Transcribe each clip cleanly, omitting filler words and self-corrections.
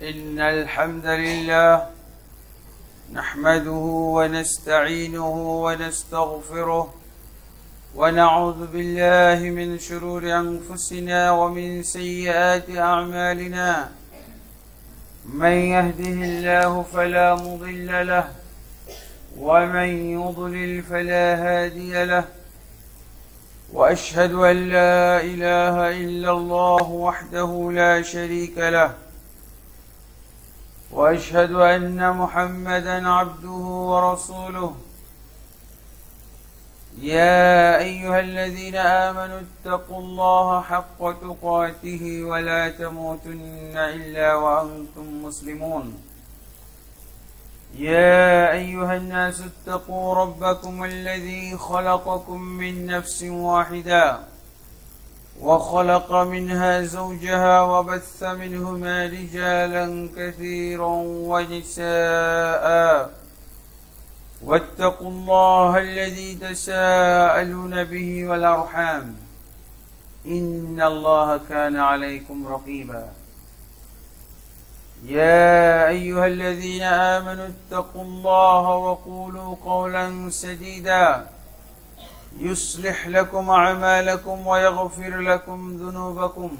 إن الحمد لله نحمده ونستعينه ونستغفره ونعوذ بالله من شرور أنفسنا ومن سيئات أعمالنا. من يهده الله فلا مضل له ومن يضلل فلا هادي له، وأشهد أن لا إله إلا الله وحده لا شريك له، وأشهد أن محمدا عبده ورسوله. يا أيها الذين آمنوا اتقوا الله حق تقاته ولا تموتن إلا وأنتم مسلمون. يا أيها الناس اتقوا ربكم الذي خلقكم من نفس واحدة وخلق منها زوجها وبث منهما رجالا كثيرا ونساء، واتقوا الله الذي تساءلون به والأرحام إن الله كان عليكم رقيبا. يا أيها الذين آمنوا اتقوا الله وقولوا قولا سديدا يصلح لكم أعمالكم ويغفر لكم ذنوبكم،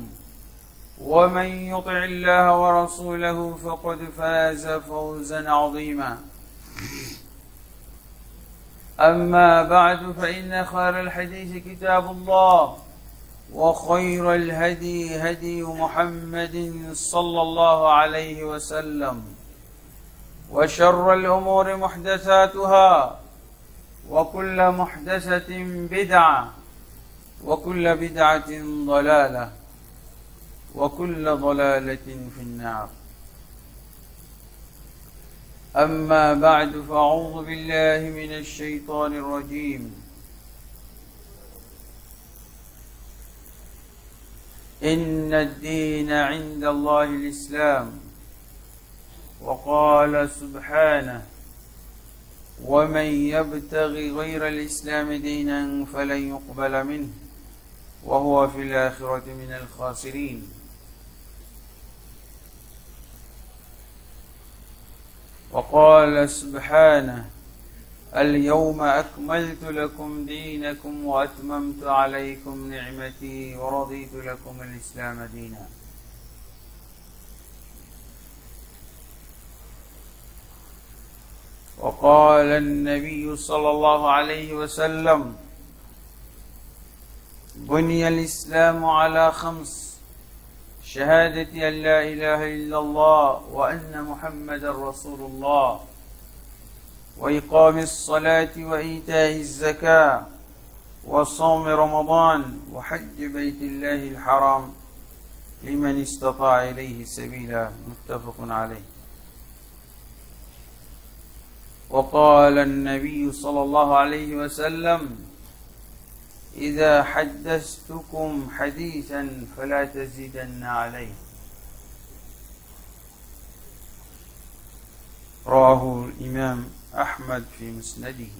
ومن يطع الله ورسوله فقد فاز فوزا عظيما. أما بعد، فإن خير الحديث كتاب الله، وخير الهدي هدي محمد صلى الله عليه وسلم، وشر الأمور محدثاتها، وكل محدثة بدعة، وكل بدعة ضلالة، وكل ضلالة في النار. أما بعد، فأعوذ بالله من الشيطان الرجيم. إن الدين عند الله الإسلام. وقال سبحانه: ومن يبتغي غير الإسلام دينا فلن يقبل منه وهو في الآخرة من الخاسرين. وقال سبحانه: اليوم أكملت لكم دينكم وأتممت عليكم نعمتي ورضيت لكم الإسلام دينا. وقال النبي صلى الله عليه وسلم: بني الإسلام على 5: شهادة أن لا إله إلا الله وأن محمد رسول الله، وإقام الصلاة وإيتاء الزكاة، وصوم رمضان، وحج بيت الله الحرام لمن استطاع إليه سبيلا. متفق عليه. وقال النبي صلى الله عليه وسلم: إذا حدثتكم حديثا فلا تزيدن عليه. رواه الإمام أحمد في مسنده.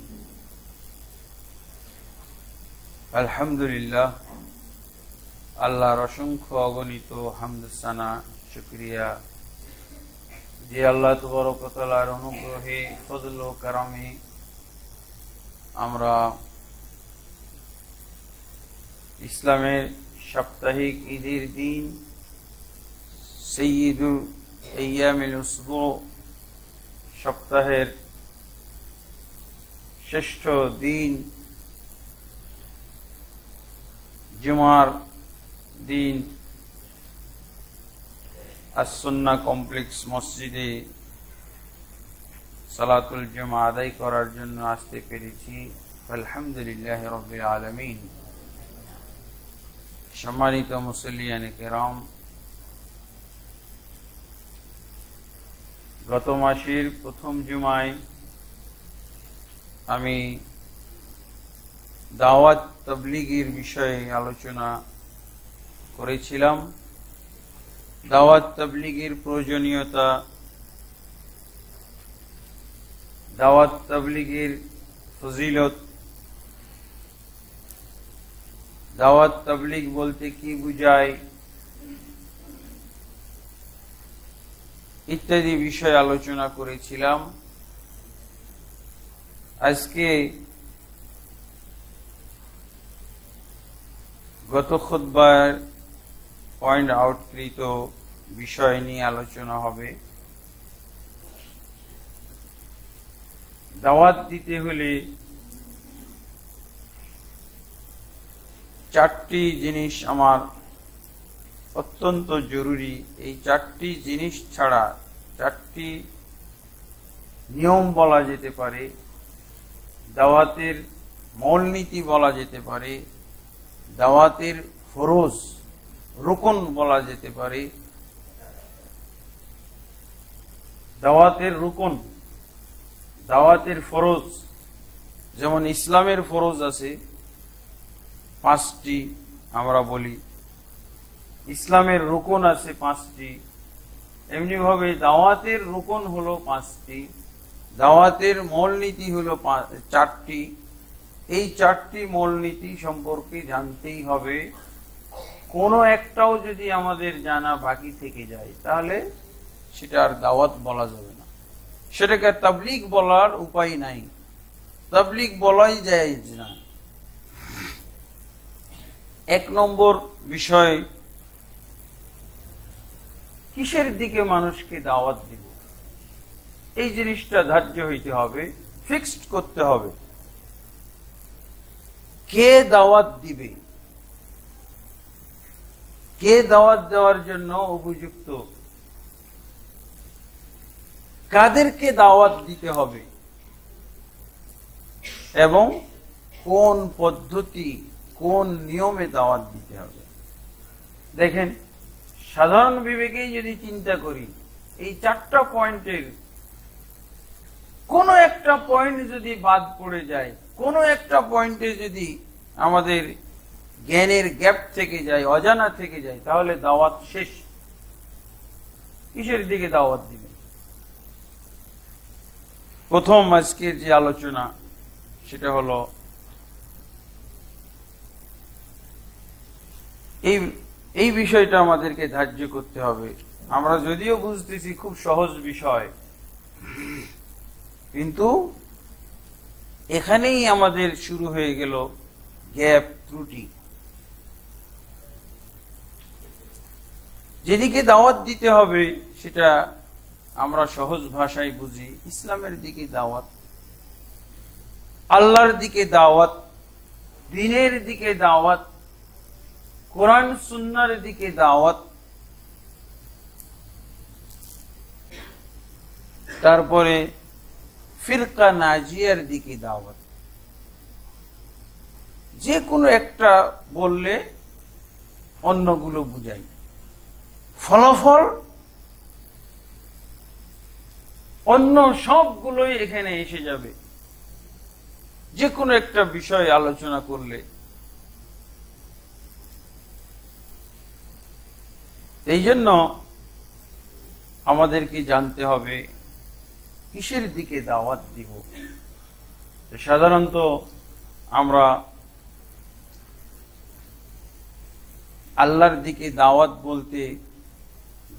আলহামদুলিল্লাহ, আল্লাহর অসংখ্য অগণিত হামদ সানা শুকরিয়া যে আল্লাহ তাবারক ওয়া তাআলার অনুগ্রহে, ফজল ও কারামে আমরা ইসলামের সাপ্তাহিক ঈদের দিন সাইয়্যিদুল আইয়ামিল উসবু, সপ্তাহের শ্রেষ্ঠ দিন জুমার দিন as-সুন্নাহ কমপ্লেক্স মসজিদে সালাতুল জুমা আদায় করার জন্য আসতে পেরেছি। আলহামদুলিল্লাহ রাব্বিল আলামিন। সম্মানিত মুসল্লিয়ানে কেরাম, গত মাসের প্রথম জুমায় আমি দাওয়াত তাবলীগের বিষয়ে আলোচনা করেছিলাম। দাওয়াত তাবলীগের প্রয়োজনীয়তা, দাওয়াত তাবলীগের ফজিলত, দাওয়াত তাবলীগ বলতে কি বুঝায়, ইত্যাদি বিষয় আলোচনা করেছিলাম। আজকে গত খুতবার পয়েন্ট আউটকৃত বিষয় নিয়ে আলোচনা হবে। দাওয়াত দিতে হলে চারটি জিনিস আমার অত্যন্ত জরুরি। এই চারটি জিনিস ছাড়া, চারটি নিয়ম বলা যেতে পারে, দাওয়াতের মূলনীতি বলা যেতে পারে, দাওয়াতের ফরজ রুকন বলা যেতে পারে। দাওয়াতের রুকন, দাওয়াতের ফরজ, যেমন ইসলামের ফরজ আছে 5টি, আমরা বলি ইসলামের রুকন আছে 5টি। এমনি ভাবে দাওয়াতের রুকন হলো 5টি, দাওয়াতের মূলনীতি হলো 4টি। এই 4টি মূলনীতি সম্পর্কে জানতেই হবে। কোনো একটাও যদি আমাদের জানা বাকি থেকে যায় তাহলে সেটা আর দাওয়াত বলা যাবে না, সেটাকে তাবলীগ বলার উপায় নাই, তাবলীগ বলাই যায় না। 1 নম্বর বিষয়, কিসের দিকে মানুষকে দাওয়াত দিব, এই জিনিসটা ধার্য হইতে হবে, ফিক্সড করতে হবে। কে দাওয়াত দিবে, কে দাওয়াত দেওয়ার জন্য উপযুক্ত, কাদেরকে দাওয়াত দিতে হবে এবং কোন পদ্ধতি, কোন নিয়মে দাওয়াত দিতে হবে। দেখেন, সাধারণ বিবেকেই যদি চিন্তা করি, এই 4টা পয়েন্টের কোনো একটা পয়েন্ট যদি বাদ পড়ে যায়, কোনো একটা পয়েন্টে যদি আমাদের জ্ঞানের গ্যাপ থেকে যায়, অজানা থেকে যায়, তাহলে দাওয়াত শেষ। কিসের দিকে দাওয়াত দিবেন? প্রথম আজকের যে আলোচনা সেটা হলো এই বিষয়টা আমাদেরকে ধার্য করতে হবে। আমরা যদিও বুঝতেছি খুব সহজ বিষয়, কিন্তু এখানেই আমাদের শুরু হয়ে গেল গ্যাপ, ত্রুটি। যেদিকে দাওয়াত দিতে হবে সেটা আমরা সহজ ভাষায় বুঝি। ইসলামের দিকে দাওয়াত, আল্লাহর দিকে দাওয়াত, দ্বীনের দিকে দাওয়াত, কোরআন সুন্নাহর দিকে দাওয়াত, তারপরে ফিরকা নাজিয়ার দিকে দাওয়াত। যে কোনো একটা বললে অন্যগুলো বুঝাই, ফলাফল অন্য সবগুলোই এখানে এসে যাবে যে কোনো একটা বিষয় আলোচনা করলে। এই জন্য আমাদেরকে জানতে হবে কিসের দিকে দাওয়াত দিব। সাধারণত আমরা আল্লাহর দিকে দাওয়াত বলতে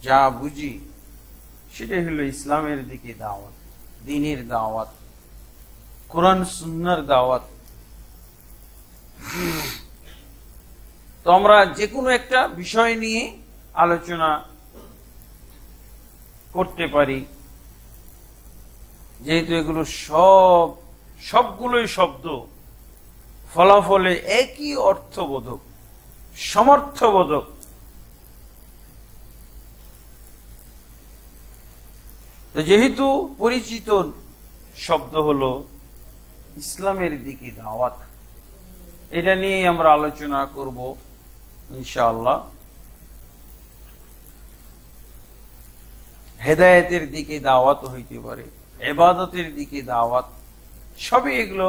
যা বুঝি সেটাই হলো ইসলামের দিকে দাওয়াত, দ্বীনের দাওয়াত, কোরআন সুন্নাহর দাওয়াত। তো আমরা যে কোনো একটা বিষয় নিয়ে আলোচনা করতে পারি, যেহেতু এগুলো সবগুলোই শব্দ, ফলাফলে একই অর্থবোধক, সমর্থবোধক। তো যেহেতু পরিচিত শব্দ হলো ইসলামের দিকে দাওয়াত, এটা নিয়ে আমরা আলোচনা করব ইনশাআল্লাহ। হেদায়েতের দিকে দাওয়াত হইতে পারে, ইবাদতের দিকে দাওয়াত, সবই এগুলো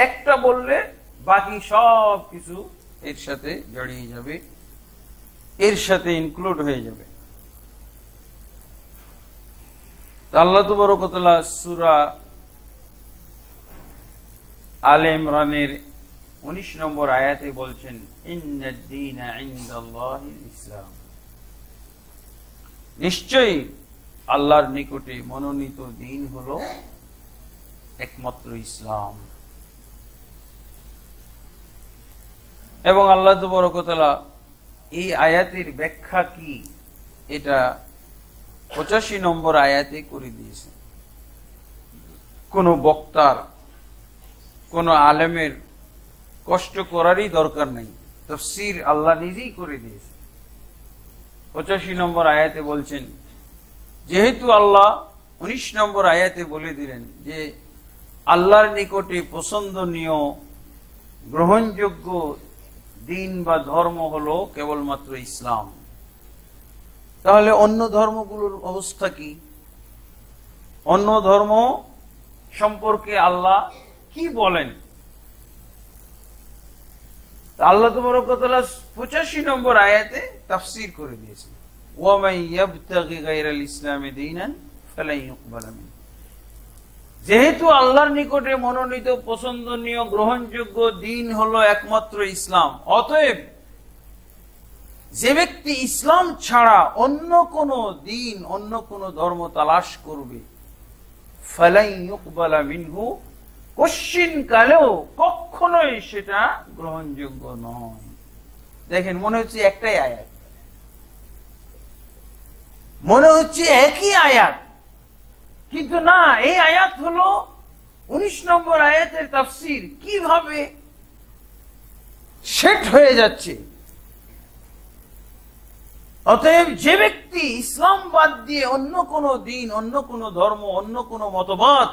একটা বললে বাকি সব কিছু এর সাথে জড়িয়ে যাবে, এর সাথে ইনক্লুড হয়ে যাবে। আল্লাহ তাবারক ওয়া তাআলা সূরা আলে ইমরানের 19 নম্বর আয়াতে বলছেন, ইন্নাদ দীনা ইনদাল্লাহিল ইসলাম। নিশ্চয়ই আল্লাহর নিকটে মনোনীত দিন হলো একমাত্র ইসলাম। এবং আল্লাহ তাবারক ওয়া তাআলা এই আয়াতের ব্যাখ্যা কি এটা 85 নম্বর আয়াতে করে দিয়েছেন। কোন বক্তার, কোন আলেমের কষ্ট করারই দরকার নেই, তাফসীর আল্লাহ নিজেই করে দিয়েছেন। 85 নম্বর আয়াতে বলছেন, যেহেতু আল্লাহ 19 নম্বর আয়াতে বলে দিলেন যে আল্লাহর নিকটে পছন্দনীয় গ্রহণযোগ্য দিন বা ধর্ম হলো কেবলমাত্র ইসলাম, তাহলে অন্য ধর্মগুলোর অবস্থা কি? অন্য ধর্ম সম্পর্কে আল্লাহ কি বলেন? আল্লাহ তাবারক ওয়া তাআলা 85 নম্বর আয়াতে তাফসীর করে দিয়েছেন, ওয়া মান ইয়াবতাগি গায়রাল ইসলামি দীনান ফালান ইউকবালা মিনহু। যেহেতু আল্লাহর নিকটে মনোনীত পছন্দনীয় গ্রহণযোগ্য দিন হলো একমাত্র ইসলাম, অতএব যে ব্যক্তি ইসলাম ছাড়া অন্য কোন দিন, অন্য কোন ধর্ম তালাশ করবে, ফালান ইউকবালা মিনহু, কশিন কালেও কখনোই সেটা গ্রহণযোগ্য নয়। দেখেন, মনে হচ্ছে একটাই আয়াত, মনে হচ্ছে একই আয়াত, কিন্তু না, এই আয়াত হলো 19 নম্বর আয়াতের তাফসীর। কিভাবে সেট হয়ে যাচ্ছে? অতএব যে ব্যক্তি ইসলাম বাদ দিয়ে অন্য কোন দিন, অন্য কোন ধর্ম, অন্য কোন মতবাদ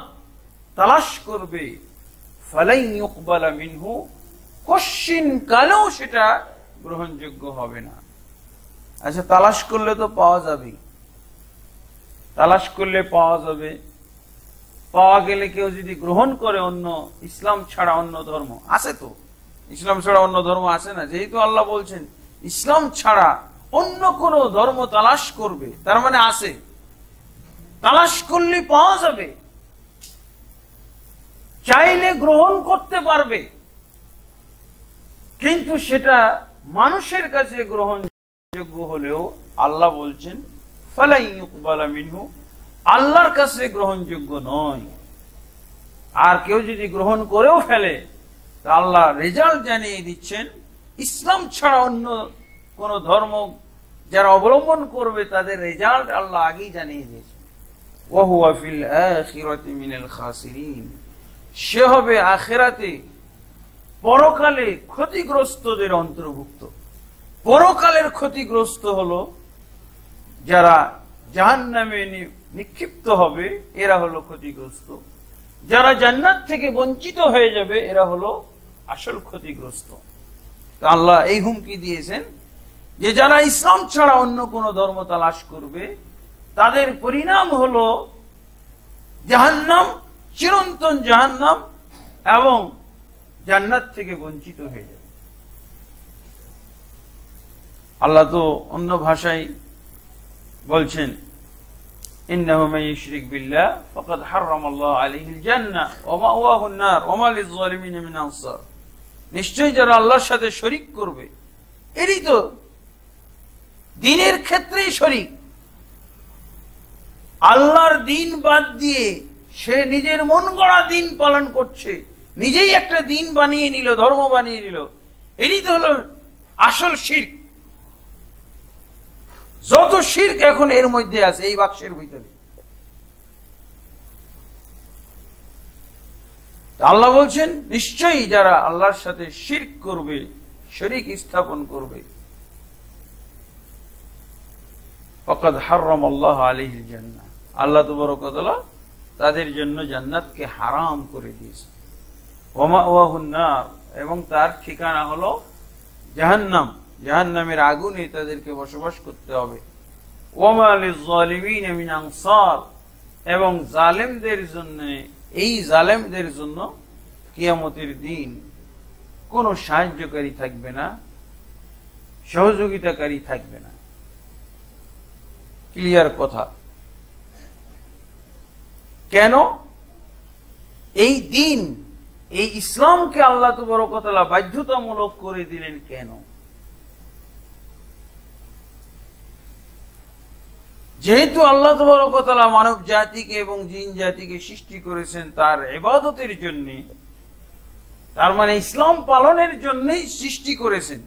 তালাশ করবে, ফালান ইউকবালা মিনহু, কশিন কালেও সেটা গ্রহণযোগ্য হবে না। আচ্ছা, তালাশ করলে তো পাওয়া যাবে, তালাশ করলে পাওয়া যাবে। পাওয়া গেলে কেউ যদি গ্রহণ করে অন্য, ইসলাম ছাড়া অন্য ধর্ম আছে, তো ইসলাম ছাড়া অন্য ধর্ম আছে না? যেহেতু আল্লাহ বলছেন ইসলাম ছাড়া অন্য কোন ধর্ম তালাশ করবে, তার মানে আছে, তালাশ করলে পাওয়া যাবে, চাইলে গ্রহণ করতে পারবে, কিন্তু সেটা মানুষের কাছে গ্রহণযোগ্য হলেও আল্লাহ বলছেন ফালান ইউকবালা মিনহু, আল্লাহর কাছে গ্রহণযোগ্য নয়। আর কেউ যদি গ্রহণ করেও ফেলে, তা আল্লাহ রেজাল্ট জানিয়ে দিচ্ছেন, ইসলাম ছাড়া অন্য কোন ধর্ম যারা অবলম্বন করবে তাদের রেজাল্ট আল্লাহ আগেই জানিয়ে দিয়েছেন, ওয়া হুয়া ফিল আখিরাতি মিনাল খাসিরিন, সে হবে আখিরাতে, পরকালে ক্ষতিগ্রস্তদের অন্তর্ভুক্ত। পরকালের ক্ষতিগ্রস্ত হলো যারা জাহান্নামে নিক্ষিপ্ত হবে, এরা হলো ক্ষতিগ্রস্ত। যারা জান্নাত থেকে বঞ্চিত হয়ে যাবে, এরা হলো আসল ক্ষতিগ্রস্ত। আল্লাহ এই হুমকি দিয়েছেন যে যারা ইসলাম ছাড়া অন্য কোন ধর্ম তালাশ করবে, তাদের পরিণাম হলো জাহান্নাম, চিরন্তন জাহান্নাম, এবং জান্নাত থেকে বঞ্চিত হয়ে যাবে। আল্লাহ তো অন্য ভাষায় বলছেন, ইন্নাহু মান ইউশরিক বিল্লাহ ফাকাদ হারামাল্লাহু আলাইহিল জান্নাহ ওয়া মাওয়াহুন নার ওয়া মা লিয-যালিমিন মিন আনসার। নিশ্চয়ই যারা আল্লাহর সাথে শরীক করবে, এরই তো দ্বীনের ক্ষেত্রেই শরীক, আল্লাহর দ্বীন বাদ দিয়ে সে নিজের মন গড়া দ্বীন পালন করছে, নিজেই একটা দ্বীন বানিয়ে নিল, ধর্ম বানিয়ে নিল, এরই তো হলো আসল শিরক। যত শিরক এখন এর মধ্যে আছে, এই বাক্সের ভিতরে। আল্লাহ বলছেন, নিশ্চয়ই যারা আল্লাহর সাথে শিরক করবে, শরীক স্থাপন করবে, ফাকাদ হারামাল্লাহু আলাইহিল জান্নাহ, আল্লাহ তাবারক ওয়া তাআলা তাদের জন্য জান্নাতকে হারাম করে দিয়েছে। ওয়া মাওয়াহুন নার, এবং তার ঠিকানা হলো জাহান্নাম, জাহান্নামের আগুনে তাদেরকে বসবাস করতে হবে। ওয়া মা লিয-যালিমিন মিন আনসার, এবং জালেমদের জন্য, এই জালেমদের জন্য কিয়ামতের দিন কোনো সাহায্যকারী থাকবে না, সহযোগিতাকারী থাকবে না। ক্লিয়ার কথা। কেন এই দিন, এই ইসলামকে আল্লাহ তাবারক ওয়া তাআলা বাধ্যতামূলক করে দিলেন? কেন? যেহেতু আল্লাহ তাবারক ওয়া তাআলা মানব জাতিকে এবং জিন জাতিকে সৃষ্টি করেছেন তার ইবাদতের জন্য, তার মানে ইসলাম পালনের জন্যই সৃষ্টি করেছেন।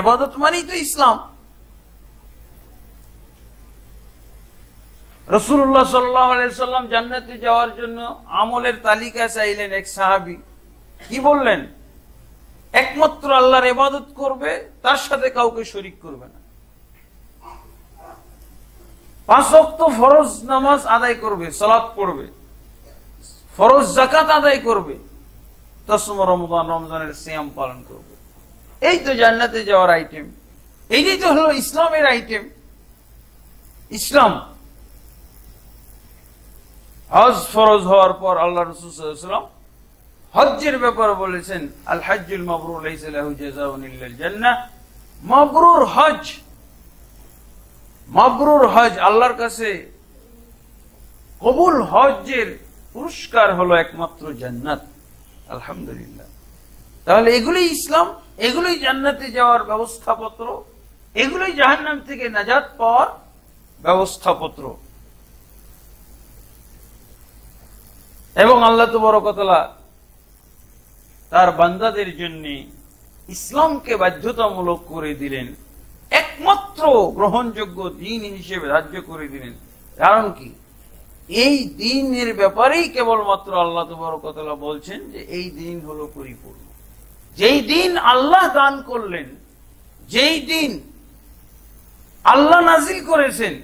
ইবাদত মানেই তো ইসলাম। রাসূলুল্লাহ সাল্লাল্লাহু আলাইহি সাল্লাম জান্নাতে যাওয়ার জন্য আমলের তালিকা চাইলেন। এক সাহাবী কি বললেন? একমাত্র আল্লাহর ইবাদত করবে, তার সাথে কাউকে শরীক করবে না। 5 ওয়াক্ত ফরজ নামাজ আদায় করবে, সালাত পড়বে, ফরজ যাকাত আদায় করবে, তাসম রমজান, রমজানের সিয়াম পালন করবে। এই তো জান্নাতে যাওয়ার আইটেম। এইটাই তো হলো ইসলামের আইটেম। ইসলাম হজ ফরজ হওয়ার পর আল্লাহ রাসূল সাল্লাল্লাহু আলাইহি ওয়াসাল্লাম হজ্জের ব্যাপারে বলেছেন, আল হজ্জুল মাবরুর লাইসা লাহু জাযাউন ইল্লাল জান্নাহ। মাবরুর হজ, মাবরুর হজ, আল্লাহর কাছে কবুল হজ্জের পুরস্কার হলো একমাত্র জান্নাত। আলহামদুলিল্লাহ। তাহলে এগুলোই ইসলাম, এগুলোই জান্নাতে যাওয়ার ব্যবস্থাপত্র, এগুলোই জাহান্নাম থেকে নাজাত পাওয়ার ব্যবস্থাপত্র। এবং আল্লাহ তাবারক ওয়া তাআলা তার বান্দাদের জন্য ইসলামকে বাধ্যতামূলক করে দিলেন, একমাত্র গ্রহণযোগ্য দিন হিসেবে ধার্য করে দিলেন। কারণ কি? এই দিনের ব্যাপারেই কেবলমাত্র আল্লাহ তাবারক ওয়া তাআলা বলছেন যে এই দিন হলো পরিপূর্ণ। যেই দিন আল্লাহ দান করলেন, যেই দিন আল্লাহ নাজিল করেছেন,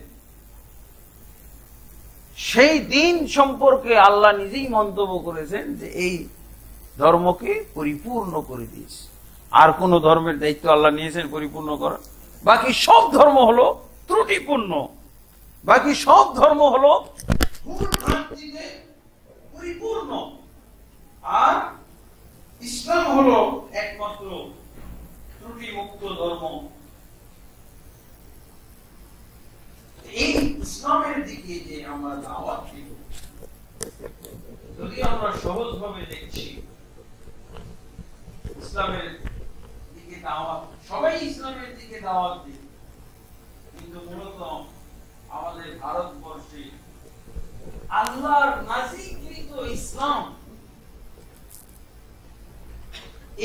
সেই দিন সম্পর্কে আল্লাহ নিজেই মন্তব্য করেছেন যে এই ধর্মকে পরিপূর্ণ করে দিয়েছে। আর কোন ধর্মের দায়িত্ব আল্লাহ নিয়েছেন পরিপূর্ণ করা? বাকি সব ধর্ম হলো ত্রুটিপূর্ণ, বাকি সব ধর্ম হলো পরিপূর্ণ, আর ইসলাম হলো একমাত্র ত্রুটিমুক্ত ধর্ম। এই ইসলামের দিকে যে আমরা দাওয়াত দিব, যদি আমরা সহজভাবে দেখছি ইসলামের দিকে দাওয়াত, সবাই ইসলামের দিকে দাওয়াত দিই, কিন্তু মূলত আমাদের ভারতবর্ষে আল্লাহর নাজিলকৃত ইসলাম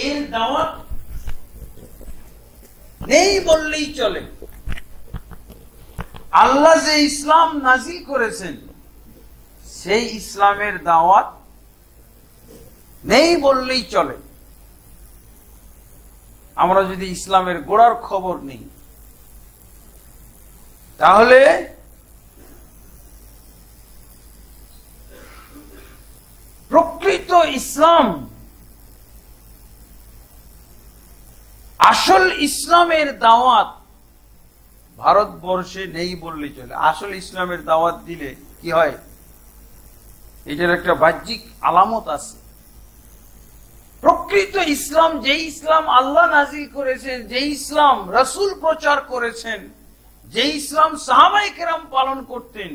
এর দাওয়াত নেই বললেই চলে। আল্লাহ যে ইসলাম নাজিল করেছেন সেই ইসলামের দাওয়াত নেই বললেই চলে। আমরা যদি ইসলামের গোড়ার খবর নেই, তাহলে প্রকৃত ইসলাম, আসল ইসলামের দাওয়াত ভারতবর্ষে নেই বললেই চলে। আসল ইসলামের দাওয়াত দিলে কি হয়? এটার একটা বাহ্যিক আলামত আছে। প্রকৃত ইসলাম, যে ইসলাম আল্লাহ নাজিল করেছেন, যে ইসলাম রাসূল প্রচার করেছেন, যে ইসলাম সাহাবায়ে কেরাম পালন করতেন,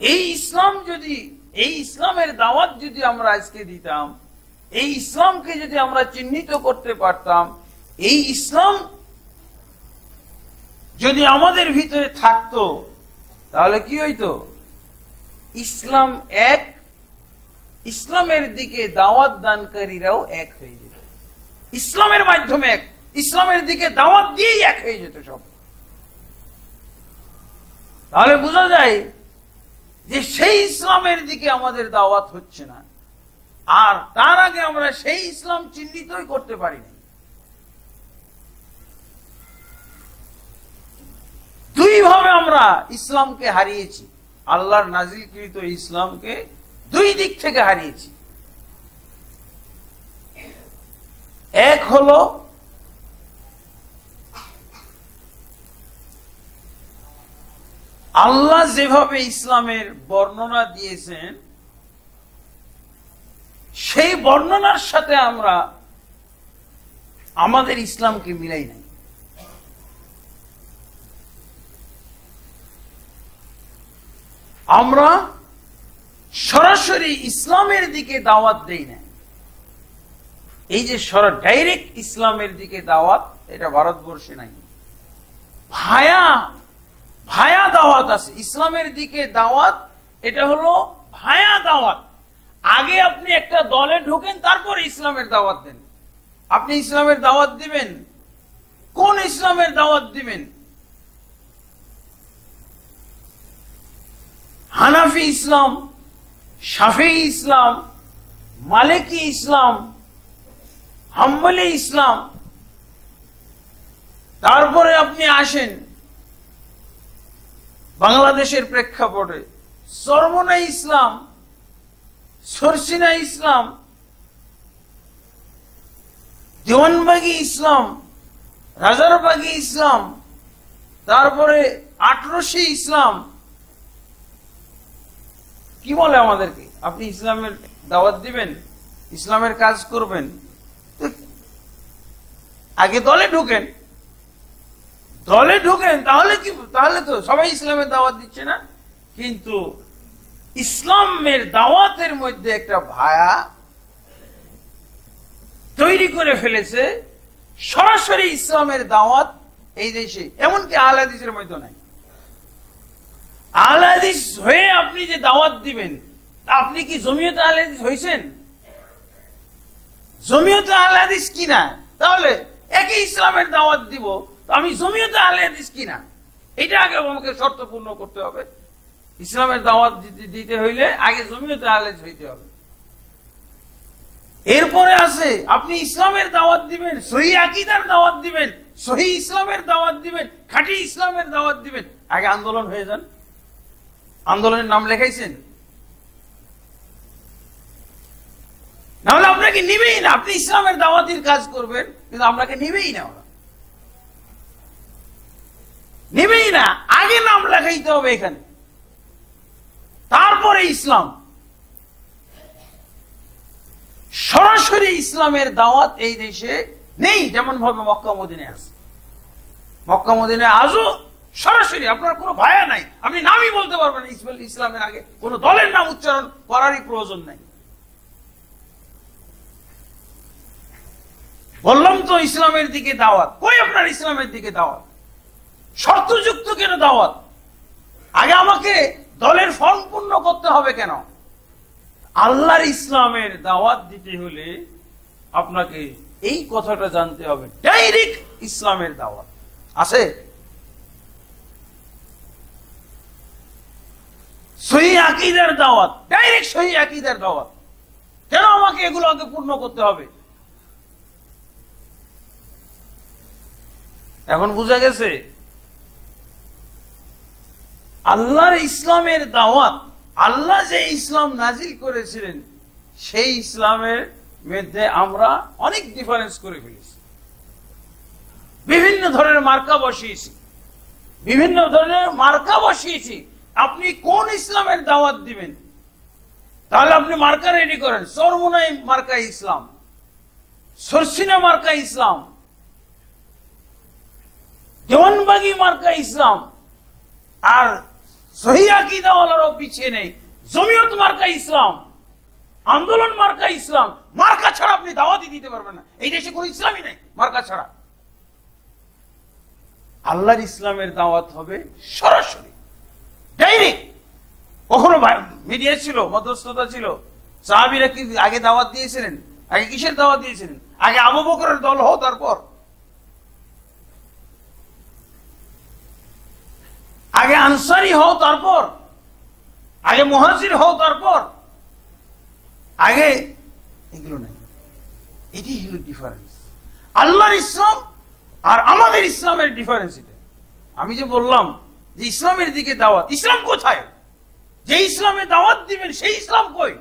এই ইসলাম যদি, এই ইসলামের দাওয়াত যদি আমরা আজকে দিতাম, এই ইসলামকে যদি আমরা চিহ্নিত করতে পারতাম, এই ইসলাম যদি আমাদের ভিতরে থাকতো, তাহলে কি হইতো? ইসলাম এক, ইসলামের দিকে দাওয়াত দানকারীরাও এক হয়ে যেত। ইসলামের মাধ্যমে এক, ইসলামের দিকে দাওয়াত দিয়েই এক হয়ে যেত সব। তাহলে বোঝা যায় যে সেই ইসলামের দিকে আমাদের দাওয়াত হচ্ছে না, আর তার আগে আমরা সেই ইসলাম চিহ্নিতই করতে পারি না। দুই ভাবে আমরা ইসলামকে হারিয়েছি, আল্লাহর নাজিলকৃত ইসলামকে দুই দিক থেকে হারিয়েছি। এক হলো আল্লাহ যেভাবে ইসলামের বর্ণনা দিয়েছেন, সেই বর্ণনার সাথে আমরা আমাদের ইসলামকে মিলাই নাই। আমরা সরাসরি ইসলামের দিকে দাওয়াত দেই না। এই যে ডাইরেক্ট ইসলামের দিকে দাওয়াত, এটা ভারতবর্ষে নাই। ভায়া ভায়া দাওয়াত আছে, ইসলামের দিকে দাওয়াত, এটা হলো ভায়া দাওয়াত। আগে আপনি একটা দলে ঢোকেন, তারপরে ইসলামের দাওয়াত দেন। আপনি ইসলামের দাওয়াত দিবেন, কোন ইসলামের দাওয়াত দিবেন? হানাফি ইসলাম, শাফিঈ ইসলাম, মালিকি ইসলাম, হাম্বলি ইসলাম, তারপরে আপনি আসেন বাংলাদেশের প্রেক্ষাপটে চরমনাই ইসলাম, সরসিনা ইসলাম, দেওয়ানবাগী ইসলাম, রাজারবাগী ইসলাম, তারপরে আটরশি ইসলাম। কি বলে আমাদেরকে? আপনি ইসলামের দাওয়াত দিবেন, ইসলামের কাজ করবেন, আগে দলে ঢুকেন। দলে ঢুকেন তাহলে কি, তাহলে তো সবাই ইসলামের দাওয়াত দিচ্ছে না। কিন্তু ইসলামের দাওয়াতের মধ্যে একটা ভায়া তৈরি করে ফেলেছে, সরাসরি ইসলামের দাওয়াত এই দেশে, এমনকি আহলে হাদিসের মধ্যে নাই। আহলে হাদিস হয়ে আপনি যে দাওয়াত দিবেন, আপনি কি জমিয়তে আহলে হাদিস হইছেন? জমিয়তে আহলে হাদিস কিনা? তাহলে একই ইসলামের দাওয়াত দিব, আমি জমিয়তে আহলে হাদিস কিনা, এটা আগে আমাকে শর্ত পূর্ণ করতে হবে। ইসলামের দাওয়াত দিতে হইলে আগে জমিয়তে আহলে হাদিস হইতে হবে। এরপরে আছে আপনি ইসলামের দাওয়াত দিবেন, সহি আকীদার দাওয়াত দিবেন, সহি ইসলামের দাওয়াত দিবেন, খাঁটি ইসলামের দাওয়াত দিবেন, আগে আন্দোলন হয়ে যান। আন্দোলনের নাম লেখাইছেন? নাহলে আপনাকে নিবেই না। আপনি ইসলামের দাওয়াতির কাজ করবেন, কিন্তু আপনাকে নিবেই না, ওরা নিবেই না। আগে নাম লেখাইতে হবে এখানে, তারপরে ইসলাম। সরাসরি ইসলামের দাওয়াত এই দেশে নেই, যেমন ভাবে মক্কা মদিনায় আছে। মক্কা মদিনায় আজও সরাসরি আপনার কোনো ভায়া নাই, আপনি নামই বলতে পারবেন ইসলামের আগে কোনো দলের নাম উচ্চারণ করারই প্রয়োজন নাই। বললাম তো ইসলামের দিকে দাওয়াত, কই আপনার ইসলামের দিকে দাওয়াত? শর্তযুক্ত কেন দাওয়াত? আগে আমাকে দলের ফর্ম পূর্ণ করতে হবে কেন? আল্লাহর ইসলামের দাওয়াত দিতে হলে আপনাকে এই কথাটা জানতে হবে, ডাইরেক্ট ইসলামের দাওয়াত আছে। সহি আকীদার দাওয়াত, ডাইরেক্ট সহি আকীদার দাওয়াত। কেন আমাকে এগুলো আগে পূর্ণ করতে হবে? এখন বুঝা গেছে আল্লাহর ইসলামের দাওয়াত। আল্লাহ যে ইসলাম নাজিল করেছিলেন, সেই ইসলামের মধ্যে আমরা অনেক ডিফারেন্স করে ফেলেছি। বিভিন্ন ধরনের মার্কা বসিয়েছি, বিভিন্ন ধরনের মার্কা বসিয়েছি। আপনি কোন ইসলামের দাওয়াত দিবেন? তাহলে আপনি মার্কা রেডি করেন। চরমোনাই মার্কা ইসলাম, সরসিনা মার্কা ইসলাম, দেওয়ানবাগী মার্কা ইসলাম, আর সহি আকীদাওয়ালারও পিছিয়ে নেই, জমিয়ত মার্কা ইসলাম, আন্দোলন মার্কা ইসলাম। মার্কা ছাড়া আপনি দাওয়াতই দিতে পারবেন না। এই দেশে কোনো ইসলামই নেই মার্কা ছাড়া। আল্লাহর ইসলামের দাওয়াত হবে সরাসরি, ডাইরেক্ট। কখনো মিডিয়া ছিল, মধ্যস্থতা ছিল? সাহাবীরা কি আগে দাওয়াত দিয়েছিলেন? আগে কিসের দাওয়াত দিয়েছিলেন? আগে আবু বকরের দল হও, তারপর আগে আনসারী হও, তারপর আগে মুহাজির হও, তারপর আগে এগুলো নাই। এটি হলো ডিফারেন্স। আল্লাহর ইসলাম আর আমাদের ইসলামের ডিফারেন্স এটা। আমি যে বললাম যে ইসলামের দিকে দাওয়াত, ইসলাম কোথায়? যে ইসলামে দাওয়াত দিবেন সেই ইসলাম কই?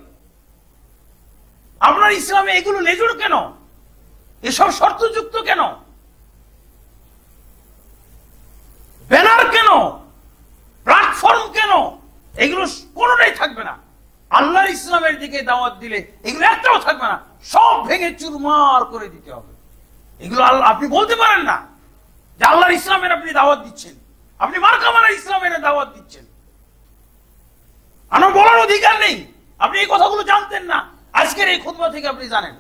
আপনার ইসলামে এগুলো লেজুর কেন? এসব শর্তযুক্ত কেন? ব্যানার কেন? প্ল্যাটফর্ম কেন? এগুলো কোনোটাই থাকবে না। আল্লাহর ইসলামের দিকে দাওয়াত দিলে এগুলো একটাও থাকবে না, সব ভেঙে চুরমার করে দিতে হবে। এগুলো আল্লাহ, আপনি বলতে পারেন না যে আল্লাহর ইসলামের আপনি দাওয়াত দিচ্ছেন, আপনি মার্কা মারা ইসলামের দাওয়াত দিচ্ছেন। আমার বলার অধিকার নেই। আপনি এই কথাগুলো জানতেন না, আজকের এই খুতবা থেকে আপনি জানেন।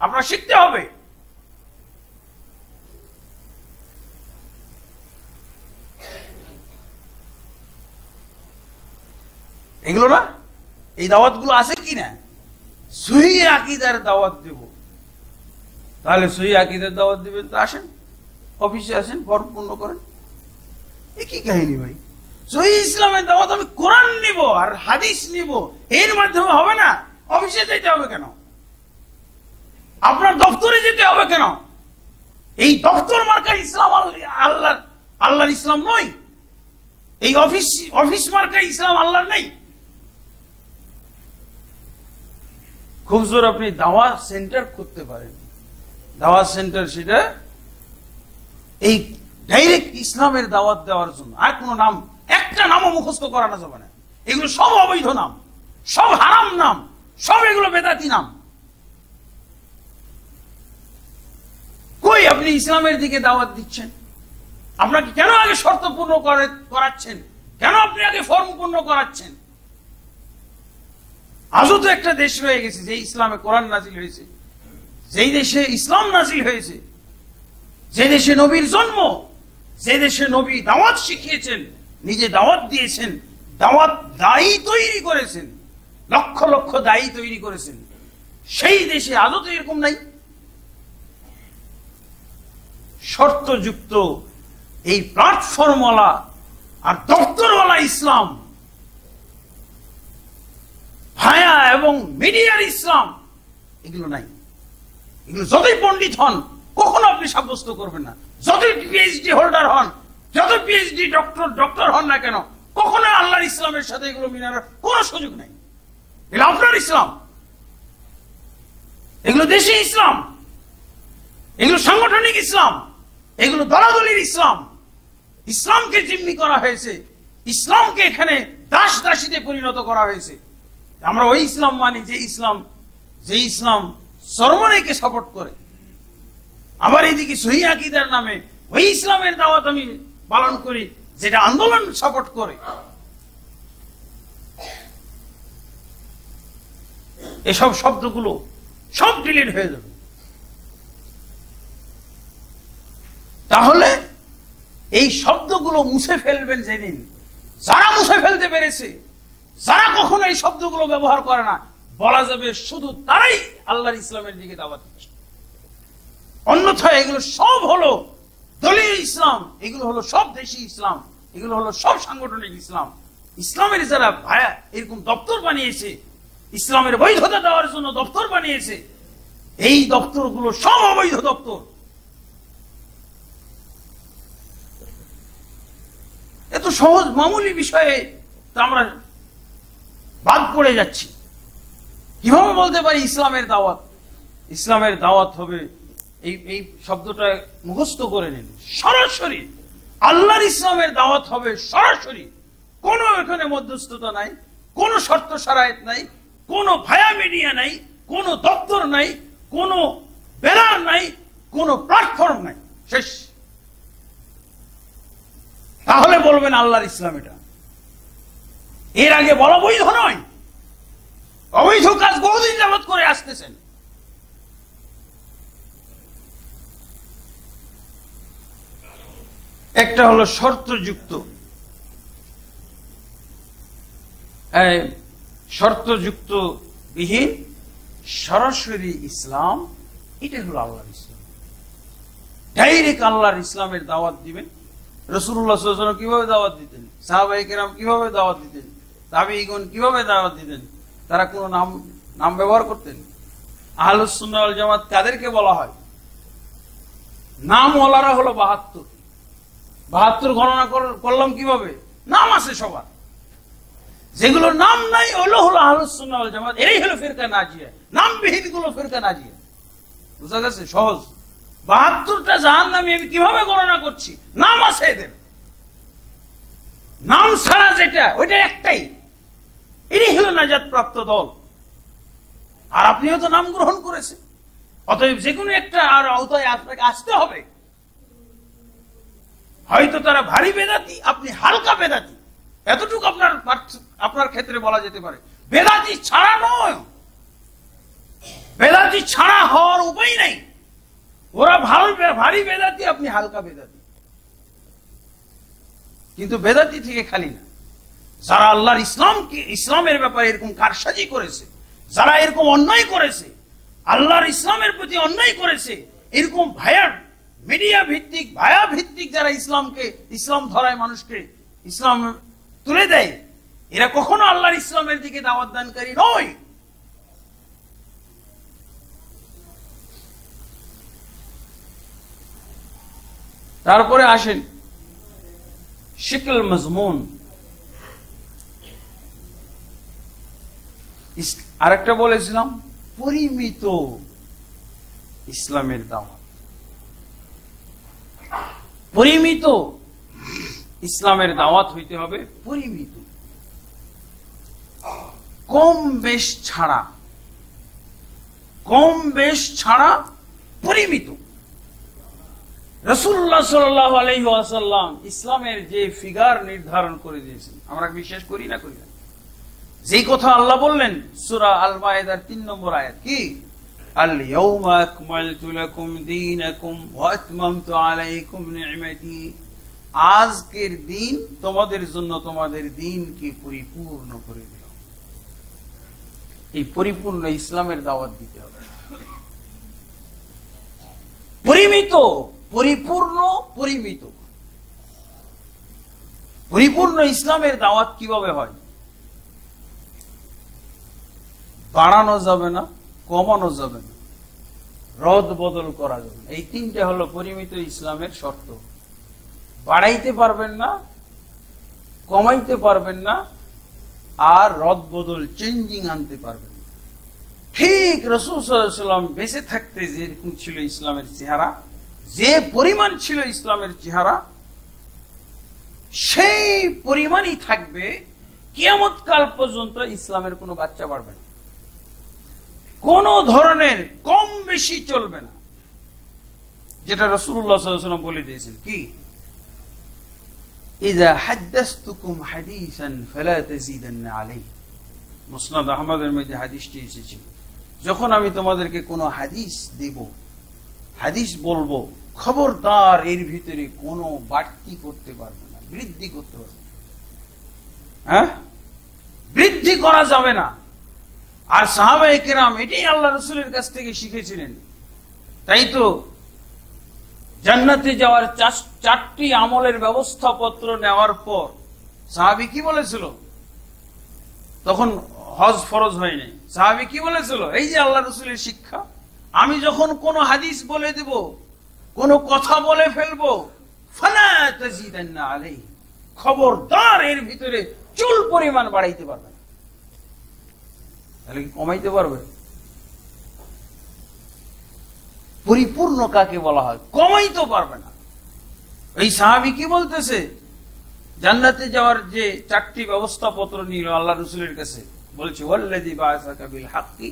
আপনার শিখতে হবে। এগুলো না, এই দাওয়াতগুলো আছে কিনা? সহিহ আকীদার দাওয়াত দেব, তাহলে সহিহ আকীদার দাওয়াত দিবেন তো আসেন, অফিসে আসেন, ফর্ম পূর্ণ করেন। এ কি কাহিনী ভাই? সহিহ ইসলামের দাওয়াত আমি কোরআন নিব আর হাদিস নিব, এর মাধ্যমে হবে না? অফিসে যেতে হবে কেন? আপনার দপ্তরে যেতে হবে কেন? এই দপ্তর মার্কা ইসলাম আল্লাহর ইসলাম নয়? এই অফিস মার্কা ইসলাম আল্লাহর নেই? খুব জোর আপনি দাওয়াত সেন্টার করতে পারেন, দাওয়াত সেন্টার, সেটা এই ডাইরেক্ট ইসলামের দাওয়াত দেওয়ার জন্য। আর কোন নাম, একটা নামও মুখস্থ করানো যাবে না। এগুলো সব অবৈধ নাম, সব হারাম নাম, সব এগুলো বেদাতি নাম। কই আপনি ইসলামের দিকে দাওয়াত দিচ্ছেন? আপনাকে কেন আগে শর্ত পূর্ণ করাচ্ছেন? কেন আপনি আগে ফর্ম পূর্ণ করাচ্ছেন? আজও তো একটা দেশ রয়ে গেছে যে ইসলামে কোরআন নাজিল হয়েছে, যেই দেশে ইসলাম নাজিল হয়েছে, যে দেশে নবীর জন্ম, যে দেশে নবী দাওয়াত শিখিয়েছেন, নিজে দাওয়াত দিয়েছেন, দাওয়াত দায়ী তৈরি করেছেন, লক্ষ লক্ষ দায়ী তৈরি করেছেন, সেই দেশে আজও তো এরকম নাই। শর্তযুক্ত এই প্ল্যাটফর্মওয়ালা আর দপ্তরওয়ালা ইসলাম, ভায়া এবং মিডিয়ার ইসলাম, এগুলো নাই। এগুলো যতই পণ্ডিত হন কখনো আপনি সাব্যস্ত করবেন না, যতই পিএইচডি হোল্ডার হন, যত পিএইচডি ডক্টর হন না কেন, কখনো আল্লাহর ইসলামের সাথে এগুলো মিলানোর কোনো সুযোগ নেই। এগুলো আপনার ইসলাম, এগুলো দেশি ইসলাম, এগুলো সাংগঠনিক ইসলাম, এগুলো দলাদলির ইসলাম। ইসলামকে জিম্মি করা হয়েছে, ইসলামকে এখানে দাস দাসীতে পরিণত করা হয়েছে। আমরা ওই ইসলাম মানি যে ইসলাম সরমনেকে সাপোর্ট করে। আবার এইদিকে সহিহ আকীদার নামে ওই ইসলামের দাওয়াত আমি পালন করি যেটা আন্দোলন সাপোর্ট করে। এসব শব্দগুলো সব ডিলিট হয়ে যাবে। তাহলে এই শব্দগুলো মুছে ফেলবেন যেদিন, যারা মুছে ফেলতে পেরেছে, যারা কখনো এই শব্দগুলো ব্যবহার করে না, বলা যাবে শুধু তারাই আল্লাহর ইসলামের দিকে দাওয়াত দিচ্ছে। অন্যথায় এগুলো সব হলো দলীয় ইসলাম, এগুলো হলো সব দেশি ইসলাম, এগুলো হলো সব সাংগঠনিক ইসলাম। ইসলামের যারা ভায়া এরকম দপ্তর বানিয়েছে, ইসলামের বৈধতা দেওয়ার জন্য দপ্তর বানিয়েছে, এই দপ্তরগুলো সব অবৈধ দপ্তর। এত সহজ মামুলি বিষয়ে আমরা বাদ পড়ে যাচ্ছি। কিভাবে বলতে পারি ইসলামের দাওয়াত? ইসলামের দাওয়াত হবে, এই শব্দটা মুখস্থ করে নিন, সরাসরি আল্লাহর ইসলামের দাওয়াত হবে সরাসরি। কোনো এখানে মধ্যস্থতা নাই, কোনো শর্ত শারায়েত নাই, কোনো ভায়া মিডিয়া নাই, কোনো দপ্তর নাই, কোনো ব্যানার নাই, কোনো প্ল্যাটফর্ম নাই, শেষ। তাহলে বলবেন আল্লাহর ইসলাম এটা। এর আগে বলা বৈধ নয়, অবৈধ কাজ বহুদিন যাবত করে আসতেছেন। একটা হলো শর্তযুক্ত বিহীন সরাসরি ইসলাম, এটা হলো আল্লাহর ইসলাম। ডাইরেক্ট আল্লাহর ইসলামের দাওয়াত দিবেন। রাসূলুল্লাহ সাল্লাল্লাহু আলাইহি ওয়াসাল্লাম কিভাবে দাওয়াত দিতেন, সাহাবায়ে কেরাম কিভাবে দাওয়াত দিতেন, তাবেঈগণ কিভাবে দাওয়াত দিতেন? তারা কোনো নাম ব্যবহার করতেন? আহলুস সুন্নাহ ওয়াল জামাত কাদেরকে বলা হয়? নামওয়ালারা হলো 72 গণনা করলাম কিভাবে? নাম আছে সবার। যেগুলোর নাম নাই ওগুলো হলো আহলুস সুন্নাহ ওয়াল জামাত, এই হলো ফিরকা নাজিয়া। নামবিহীন গুলো ফিরকা নাজিয়া। বুঝা গেছে? সহজ। 72টা জাহান্নামী আমি কিভাবে গণনা করছি? নাম আছে এদের। নাম ছাড়া যেটা, ওইটা একটাই, এটাই হলো নাজাত প্রাপ্ত দল। আর আপনিও তো নাম গ্রহণ করেছেন, অতএব যে কোনো একটা আর আওতায় আপনাকে আসতে হবে। হয়তো তারা ভারী বেদাতি, আপনি হালকা বেদাতি, এতটুকু আপনার ক্ষেত্রে বলা যেতে পারে। বেদাতি ছাড়া নয়, বেদাতি ছাড়া হওয়ার উপায় নাই। ওরা ভারী বেদাতি, আপনি হালকা বেদাতি, কিন্তু বেদাতি থেকে খালি না। যারা আল্লাহর ইসলামের ব্যাপারে এরকম কারসাজি করেছে, যারা এরকম অন্যায় করেছে, আল্লাহর ইসলামের প্রতি অন্যায় করেছে, এরকম মিডিয়া ভিত্তিক ভায়া ভিত্তিক যারা ইসলাম ধরায় মানুষকে ইসলাম তুলে দেয়, এরা কখনো আল্লাহর ইসলামের দিকে দাওয়াত দানকারী নয়। তারপরে আসেন শিকল মজমুন, আরেকটা বলেছিলাম পরিমিত ইসলামের দাওয়াত। পরিমিত ইসলামের দাওয়াত হইতে হবে পরিমিত, কম বেশ ছাড়া পরিমিত। রাসূলুল্লাহ সাল্লাল্লাহু আলাইহি ওয়াসাল্লাম ইসলামের যে ফিগার নির্ধারণ করে দিয়েছেন, আমরা বিশ্বাস করি না করি না? যে কথা আল্লাহ বললেন সূরা আল মায়েদার 3 নম্বর আয়াত, কি আল ইয়াউমা আকমালতু লাকুম দীনাকুম ওয়া আতমামতু আলাইকুম নি'মাতি, আজকের দিন তোমাদের জন্য তোমাদের দিনকে পরিপূর্ণ করে দিলাম। এই পরিপূর্ণ ইসলামের দাওয়াত দিতে হবে। পরিমিত, পরিপূর্ণ ইসলামের দাওয়াত কিভাবে হয়? বাড়ানো যাবে না, কমানো যাবে না, রদ বদল করা যাবে না। এই তিনটা হলো পরিমিত ইসলামের শর্ত। বাড়াইতে পারবেন না, কমাইতে পারবেন না, আর রদ বদল চেঞ্জিং আনতে পারবেন না। ঠিক রাসূল সাল্লাল্লাহু আলাইহি ওয়াসাল্লাম বেঁচে থাকতে যেরকম ছিল ইসলামের চেহারা, যে পরিমাণ ছিল ইসলামের চেহারা, সেই পরিমাণই থাকবে কিয়ামত কাল পর্যন্ত। ইসলামের কোনো বাচ্চা বাড়বে না, কোন ধরনের কম বেশি চলবে না, যেটা রাসূলুল্লাহ সাল্লাল্লাহু আলাইহি ওয়াসাল্লাম বলে দিয়েছেন। কি ইযা হাদাসতুকুম হাদিসান ফালা তাজিদান্না আলাইহি, মুসনাদ আহমদের মধ্যে হাদিসটি এসেছে, যখন আমি তোমাদেরকে কোনো হাদিস দেব, হাদিস বলবো, খবরদার এর ভিতরে কোনো বাড়তি করতে পারবে না, বৃদ্ধি করতে পারবে না। হ্যাঁ, বৃদ্ধি করা যাবে না। আর সাহাবায়ে কেরাম এটাই আল্লাহ রাসূলের কাছ থেকে শিখেছিলেন। তাই তো জান্নাতে যাওয়ার 4টি আমলের ব্যবস্থাপত্র নেওয়ার পর সাহাবী কি বলেছিল? তখন হজ ফরজ হয়নি। সাহাবী কি বলেছিল? এই যে আল্লাহ রাসূলের শিক্ষা, আমি যখন কোন হাদিস বলে দেব, কোন কথা বলে ফেলবো, ফালা তাজিদান্না আলাইহি, খবরদার এর ভিতরে চুল পরিমাণ বাড়াইতে পারবে না। তাহলে কি কমাইতে পারবে? পরিপূর্ণ কাকে বলা হয়? কমাইতে পারবে না। এই সাহাবী কি বলতেছে? জান্নাতে যাওয়ার যে 4টি ব্যবস্থাপত্র নিল আল্লাহ রাসূলের কাছে, বলছে ওয়াল্লাযী বাআসাকা বিল হাক্কি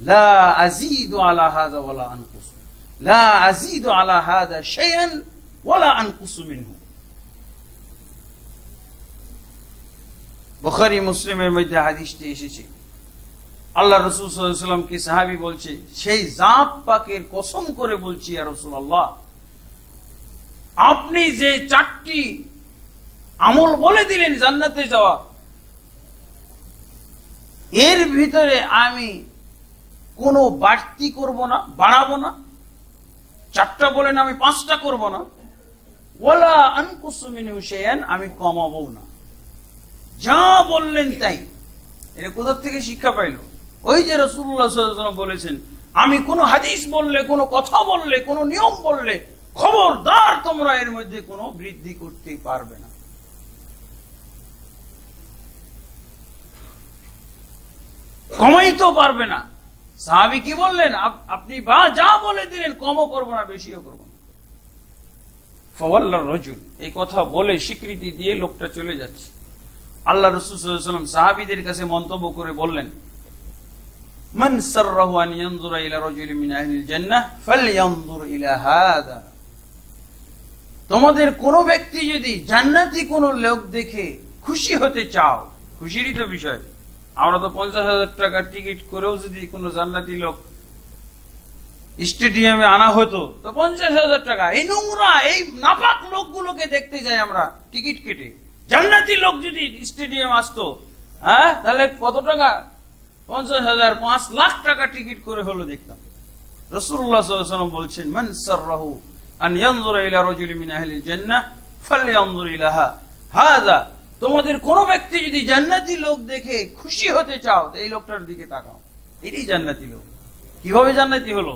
লা আযীদু আলা হাযা ওয়ালা আনকুস, লা আযীদু আলা হাযা শাইআন ওয়ালা আনকুসু মিনহু। বুখারী মুসলিমের মধ্যে হাদিসটি এসেছে। আল্লাহ রাসূল সাল্লাল্লাহু আলাইহি ওয়াসাল্লাম কি সাহাবী বলছে, সেই জাত পাকের কসম করে বলছি ইয়া রাসূলুল্লাহ, আপনি যে 4টি আমল বলে দিলেন জান্নাতে যাওয়া, এর ভিতরে আমি কোনো বাড়তি করব না, বাড়াবো না। 4টা বলেন, আমি 5টা করব না। ওয়ালা আনকুসু মিনহু শাইআন, আমি কমাবো না। যা বললেন তাই। এটা কোথা থেকে শিক্ষা পাইলো? ওই যে রাসূলুল্লাহ সাল্লাল্লাহু আলাইহি ওয়াসাল্লাম বলেছেন, আমি কোন হাদিস বললে, কোন কথা বললে, কোন নিয়ম বললে, খবরদার তোমরা এর মধ্যে কোনো বৃদ্ধি করতে পারবে না। কমাইতেও পারবে না। সাহাবী কি বললেন? আপনি যা বলে দিলেন, কমও করবো না, বেশিও করবো না। ফাওয়াল্লার রাজুল, এই কথা বলে স্বীকৃতি দিয়ে লোকটা চলে যাচ্ছে। আল্লাহ রাসূল সাল্লাল্লাহু আলাইহি ওয়াসাল্লাম সাহাবীদের কাছে মন্তব্য করে বললেন, মান সাররাহু আন ইয়ানজুরা ইলা রাজুলিন মিন আহলিল জান্নাহ ফালইয়ানজুর ইলা হাদা। তোমাদের কোন ব্যক্তি যদি জান্নাতি কোন লোক দেখে খুশি হতে চাও, খুশিরই তো বিষয়। আমরা তো 50,000 টাকার টিকিট করেও যদি কোন জান্নাতি লোক স্টেডিয়ামে আনা হতো, তো 50,000 টাকা, এই নোংরা, এই নাপাক লোকগুলোকে দেখতে যাই আমরা টিকিট কেটে, জান্নাতি লোক যদি স্টেডিয়াম আসতো, হ্যাঁ, তাহলে কত টাকা? 50,000, 5 লাখ টাকা টিকিট করে হলো দেখতাম। রাসূলুল্লাহ সাল্লাল্লাহু আলাইহি ওয়াসাল্লাম বলছেন, মান সাররাহু আন ইয়ানজুরা ইলা রাজুলিন মিন আহলিল জান্নাহ ফালইয়ানজুর ইলাহা হাযা। তোমাদের কোন ব্যক্তি যদি জান্নাতি লোক দেখে খুশি হতে চাও, এই লোকটার দিকে তাকাও, এটাই জান্নাতি লোক। কিভাবে জান্নাতি হলো?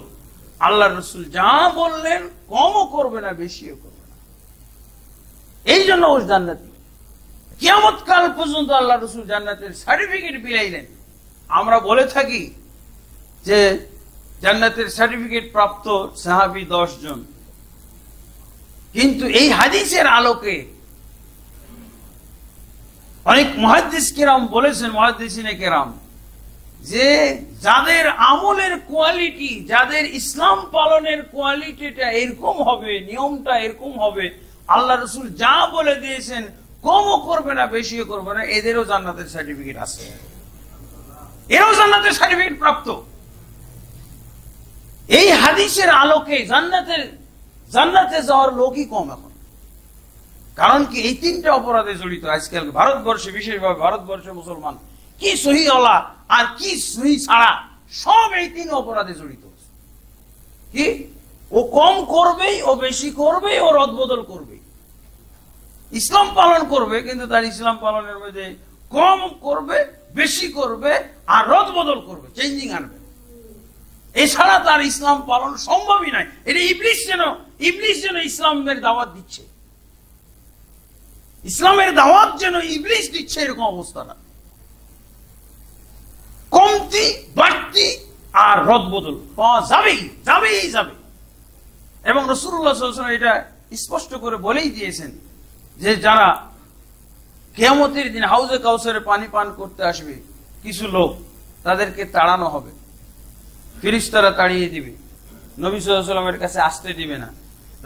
আল্লাহর রাসূল যা বললেন, কমও করবে না, বেশিও করবে না, এই জন্য ও জান্নাতি। কিয়ামত কাল পর্যন্ত আল্লাহ রাসূল জান্নাতের সার্টিফিকেট বিলাইলেন। আমরা বলে থাকি যে জান্নাতের সার্টিফিকেট প্রাপ্ত সাহাবী 10 জন, কিন্তু এই হাদিসের আলোকে অনেক মুহাদ্দিস কিরাম বলেছেন, মুহাদ্দিসিনে কিরাম, যে যাদের আমলের কোয়ালিটি, যাদের ইসলাম পালনের কোয়ালিটিটা এরকম হবে, নিয়মটা এরকম হবে, আল্লাহ রাসূল যা বলে দিয়েছেন, কমও করবে না, বেশিও করবে না, এদেরও জান্নাতের সার্টিফিকেট আছে, এরাও জান্নাতের সার্টিফিকেট প্রাপ্ত। এই হাদিসের আলোকে জান্নাতে যাওয়ার লোকই কম এখন। কারণ কি? এই 3টে অপরাধে জড়িত আজকাল ভারতবর্ষে, বিশেষভাবে ভারতবর্ষে মুসলমান কি সহিওয়ালা আর কি সহি ছাড়া সব এই 3 অপরাধে জড়িত। কি? ও কম করবেই, ও বেশি করবেই, ও রদবদল করবে। ইসলাম পালন করবে, কিন্তু তার ইসলাম পালনের মধ্যে কম করবে, বেশি করবে আর রদবদল করবে, চেঞ্জিং আনবে। এছাড়া তার ইসলাম পালন সম্ভবই নয়। এটা ইবলিস যেন ইসলামের দাওয়াত দিচ্ছে, ইসলামের দাওয়াত যেন ইবলিস দিচ্ছে, এরকম অবস্থা না। কমতি, বাড়তি আর রদবদল পাওয়া যাবে। এবং রাসূলুল্লাহ সাল্লাল্লাহু আলাইহি ওয়াসাল্লাম এটা স্পষ্ট করে বলেই দিয়েছেন যে যারা কিয়ামতের দিন হাউজে কাউসারে পানি পান করতে আসবে কিছু লোক, তাদেরকে তাড়ানো হবে, ফেরেশতারা তাড়িয়ে দিবে, নবী সাল্লাল্লাহু আলাইহি ওয়াসাল্লামের কাছে আসতে দিবে না।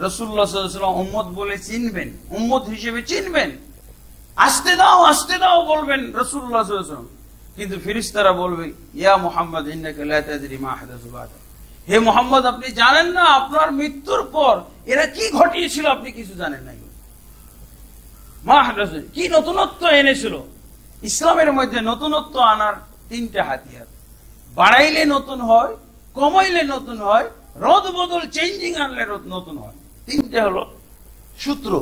রাসূলুল্লাহ সাল্লাল্লাহু আলাইহি ওয়াসাল্লাম উম্মত বলে চিনবেন, উম্মত হিসেবে চিনবেন, আসতে দাও বলবেন রাসূলুল্লাহ সাল্লাল্লাহু আলাইহি ওয়াসাল্লাম। কিন্তু ফেরেশতারা বলবে, ইয়া মুহাম্মদ ইন্নাকা লা তাদরি মা হাদাসু বা'দা, হে মুহাম্মদ, আপনি জানেন না আপনার মৃত্যুর পর এরা কি ঘটিয়েছিল, আপনি কিছু জানেন না। মা হাদাসু, কি নতুনত্ব এনেছিল। ইসলামের মধ্যে নতুনত্ব আনার 3টে হাতিয়ার, বাড়াইলে নতুন হয়, কমাইলে নতুন হয়, রদ বদল চেঞ্জিং আনলে নতুন হয়। 3টে হলো সূত্র।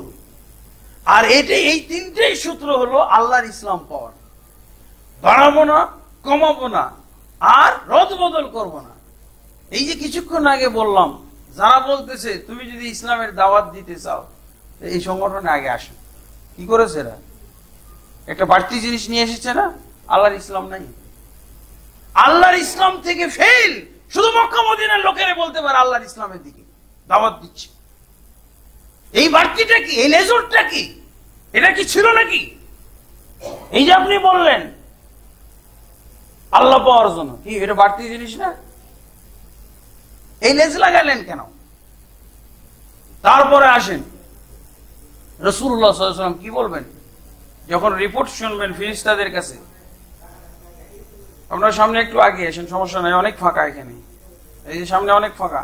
আর এই 3টেই সূত্র হলো আল্লাহর ইসলাম পাওয়ার। বাড়াবো না, কমাবো না, আর রদ বদল করবো না। এই যে কিছুক্ষণ আগে বললাম, যারা বলতেছে তুমি যদি ইসলামের দাওয়াত দিতে চাও, এই সংগঠনে আগে আসো, কি করেছে এরা? একটা বাড়তি জিনিস নিয়ে এসেছে না, আল্লাহর ইসলাম নাই। আল্লাহর ইসলাম থেকে ফেল শুধু মক্কা মদিনার লোকেরা বলতে পারে আল্লাহর ইসলামের দিকে দাওয়াত দিচ্ছে। এই বাড়তিটা কি? এই লেজরটা কি? এটা কি ছিল নাকি? এই যে আপনি বললেন আল্লাহ পাওয়ার জন্য, কি এটা বাড়তি জিনিস না? এই লেজ লাগালেন কেন? তারপরে আসেন রাসূলুল্লাহ সাল্লাল্লাহু আলাইহি ওয়াসাল্লাম কি বলবেন যখন রিপোর্ট শুনবেন ফেরেশতাদের কাছে? আপনার সামনে একটু আগে আসেন, সমস্যা নাই, অনেক ফাঁকা এখানে, এই যে সামনে অনেক ফাঁকা।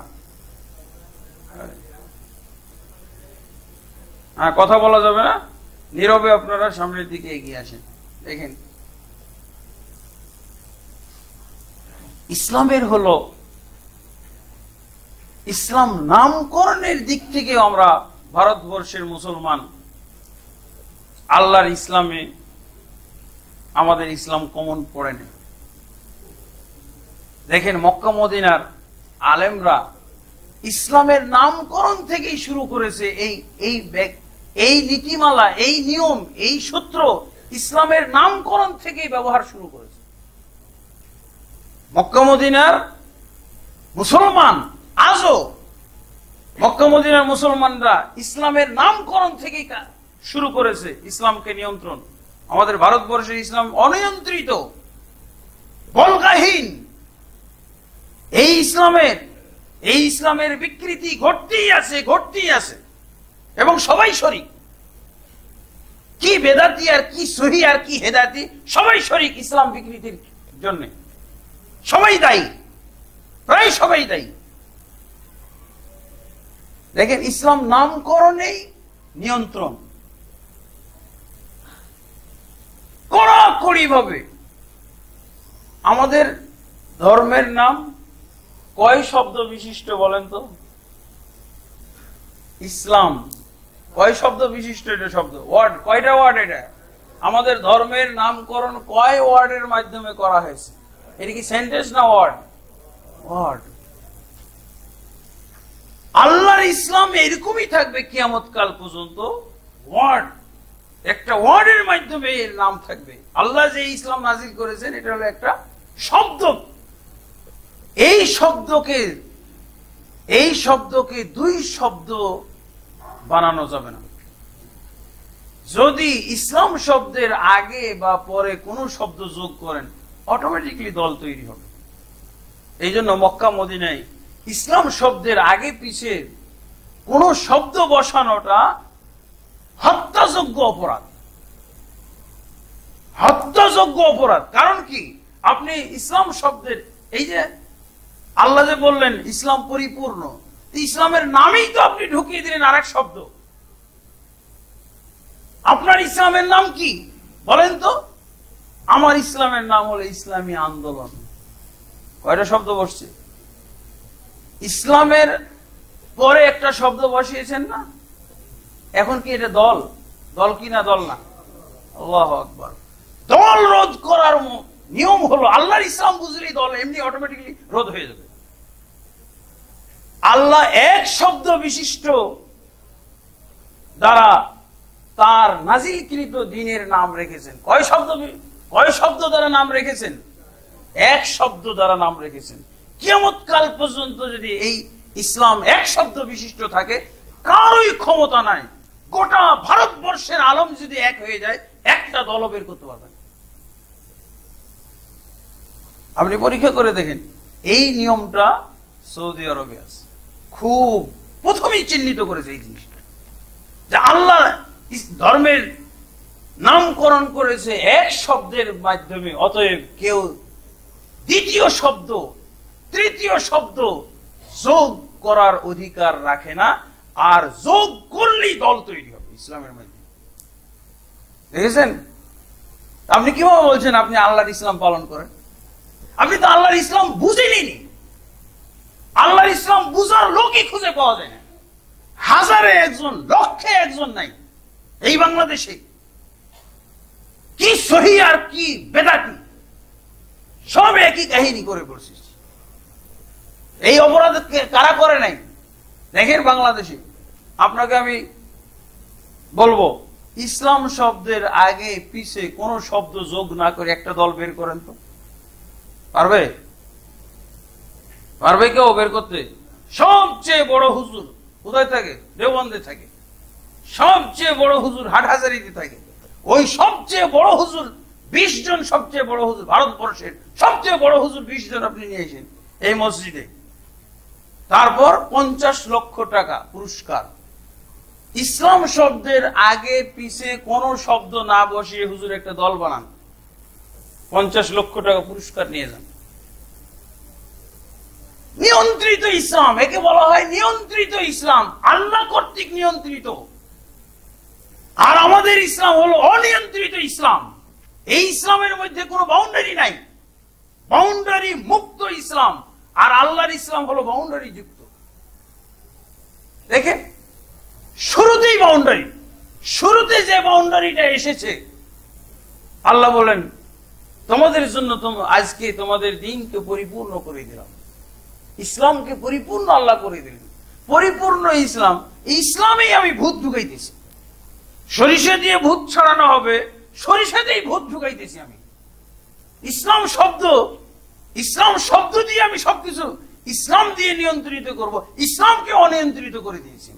হ্যাঁ, কথা বলা যাবে না, নীরবে আপনারা সামনের দিকে এগিয়ে আসেন। দেখেন, ইসলামের হলো, ইসলাম নামকরণের দিক থেকে আমরা ভারতবর্ষের মুসলমান আল্লাহর ইসলামে আমাদের ইসলাম কমন পড়ে না। দেখেন, মক্কা মদিনার আলেমরা ইসলামের নামকরণ থেকেই শুরু করেছে। এই নীতিমালা, এই নিয়ম, এই সূত্র ইসলামের নামকরণ থেকেই ব্যবহার শুরু করেছে। মক্কা মদিনার মুসলমান আজও, মক্কা মদিনার মুসলমানরা ইসলামের নামকরণ থেকেই শুরু করেছে ইসলামকে নিয়ন্ত্রণ। আমাদের ভারতবর্ষের ইসলাম অনিয়ন্ত্রিত, বলগাহীন। এই ইসলামের বিকৃতি ঘটতেই আছে এবং সবাই শরীক। কি বেদাতি আর কি সহি আর কি হেদায়েতি, সবাই শরীক ইসলাম বিকৃতির জন্য। সবাই দায়ী, প্রায় সবাই দায়ী। দেখেন, ইসলাম নামকরণেই নিয়ন্ত্রণ। কড়াকড়ি ভাবে। আমাদের ধর্মের নাম কয় শব্দ বিশিষ্ট বলেন তো? ইসলাম কয় শব্দ বিশিষ্ট? এটা শব্দ, ওয়ার্ড, কয়টা ওয়ার্ড? এটা আমাদের ধর্মের নামকরণ কয় ওয়ার্ডের মাধ্যমে করা হয়েছে? এটা কি সেন্টেন্স না ওয়ার্ড? ওয়ার্ড। আল্লাহর ইসলাম এরকমই থাকবে কিয়ামত কাল পর্যন্ত, ওয়ার্ড, একটা ওয়ার্ডের মাধ্যমে এর নাম থাকবে। আল্লাহ যে ইসলাম নাজিল করেছেন এটা হলো একটা শব্দ। এই শব্দকে দুই শব্দ বানানো যাবে না। যদি ইসলাম শব্দের আগে বা পরে কোন শব্দ যোগ করেন অটোমেটিকলি দল তৈরি হবে। এই জন্য মক্কা মদিনায় ইসলাম শব্দের আগে পিছে কোন শব্দ বসানোটা হত্যাযোগ্য অপরাধ, হত্যাযোগ্য অপরাধ। কারণ কি? আপনি ইসলাম শব্দের, এই যে আল্লাহ যে বললেন ইসলাম পরিপূর্ণ, ইসলামের নামেই তো আপনি ঢুকিয়ে দিলেন আরেক শব্দ। আপনার ইসলামের নাম কি বলেন তো? আমার ইসলামের নাম হলো ইসলামী আন্দোলন। কয়টা শব্দ বসছে? ইসলামের পরে একটা শব্দ বসিয়েছেন না? এখন কি এটা দল? দল কি না দল না? আল্লাহু আকবার। দল রোধ করার নিয়ম হলো, আল্লাহর ইসলাম বুঝলেই দল এমনি অটোমেটিক্যালি রোধ হয়ে যাবে। আল্লাহ এক শব্দ বিশিষ্ট দ্বারা তার নাজিলকৃত দ্বীনের নাম রেখেছেন। কয় শব্দ দ্বারা নাম রেখেছেন? এক শব্দ দ্বারা নাম রেখেছেন। কিয়ামত কাল পর্যন্ত যদি এই ইসলাম এক শব্দ বিশিষ্ট থাকে, কারোই ক্ষমতা নাই গোটা ভারতবর্ষের আলম যদি এক হয়ে যায় একটা দল বের করতে পারবেন। আপনি পরীক্ষা করে দেখেন, এই নিয়মটা সৌদি আরবে আছে। খুব প্রথমেই চিহ্নিত করেছে এই জিনিসটা, যে আল্লাহ ধর্মের নামকরণ করেছে এক শব্দের মাধ্যমে, অতএব কেউ দ্বিতীয় শব্দ তৃতীয় শব্দ যোগ করার অধিকার রাখে না। আর যোগ করলেই দল তৈরি হবে ইসলামের মধ্যে। দেখেছেন? আপনি কিভাবে বলছেন আপনি আল্লাহর ইসলাম পালন করেন? আপনি তো আল্লাহর ইসলাম বুঝেনি। আল্লাহর ইসলাম বুঝার লোকই খুঁজে পাওয়া যায় না। হাজারে একজন, লক্ষে একজন নাই এই বাংলাদেশে। কি সহি আর কি বেদাতি, সব একই কাহিনী করে পড়ছিস। এই অপরাধ কারা করে নাই দেখেন বাংলাদেশে। আপনাকে আমি বলবো, ইসলাম শব্দের আগে পিছে কোন শব্দ যোগ না করে একটা দল বের করেন তো। পারবে? পারবে কেউ বের করতে? সবচেয়ে বড় হুজুর কোথায় থাকে? দেওবন্দে থাকে। সবচেয়ে বড় হুজুর হাটহাজারিতে থাকে। ওই সবচেয়ে বড় হুজুর 20 জন, সবচেয়ে বড় হুজুর ভারতবর্ষের সবচেয়ে বড় হুজুর 20 জন আপনি নিয়ে এসেন এই মসজিদে, তারপর 50 লক্ষ টাকা পুরস্কার। ইসলাম শব্দের আগে পিছে কোন শব্দ না বসিয়ে হুজুর একটা দল বানান, 50 লক্ষ টাকা পুরস্কার নিয়ে যান। নিয়ন্ত্রিত ইসলাম, একে বলা হয় নিয়ন্ত্রিত ইসলাম, আল্লাহ কর্তৃক নিয়ন্ত্রিত। আর আমাদের ইসলাম হলো অনিয়ন্ত্রিত ইসলাম। এই ইসলামের মধ্যে কোনো বাউন্ডারি নাই, বাউন্ডারি মুক্ত ইসলাম। আর আল্লাহর ইসলাম হলো বাউন্ডারি যুক্ত। দেখেন, শুরুতেই বাউন্ডারি, শুরুতে যে বাউন্ডারিটা এসেছে, আল্লাহ বলেন তোমাদের জন্য আজকে তোমাদের দিনকে পরিপূর্ণ করে দিলাম। ইসলামকে পরিপূর্ণ আল্লাহ করে দিলেন, পরিপূর্ণ ইসলাম। ইসলামেই আমি ভূত ঢুকাইতেছি। সরিষা দিয়ে ভূত ছড়ানো হবে, সরিষাতেই ভূত ঢুকাইতেছি আমি। ইসলাম শব্দ দিয়ে আমি সবকিছু ইসলাম দিয়ে নিয়ন্ত্রিত করব, ইসলামকে অনিয়ন্ত্রিত করে দিয়েছি।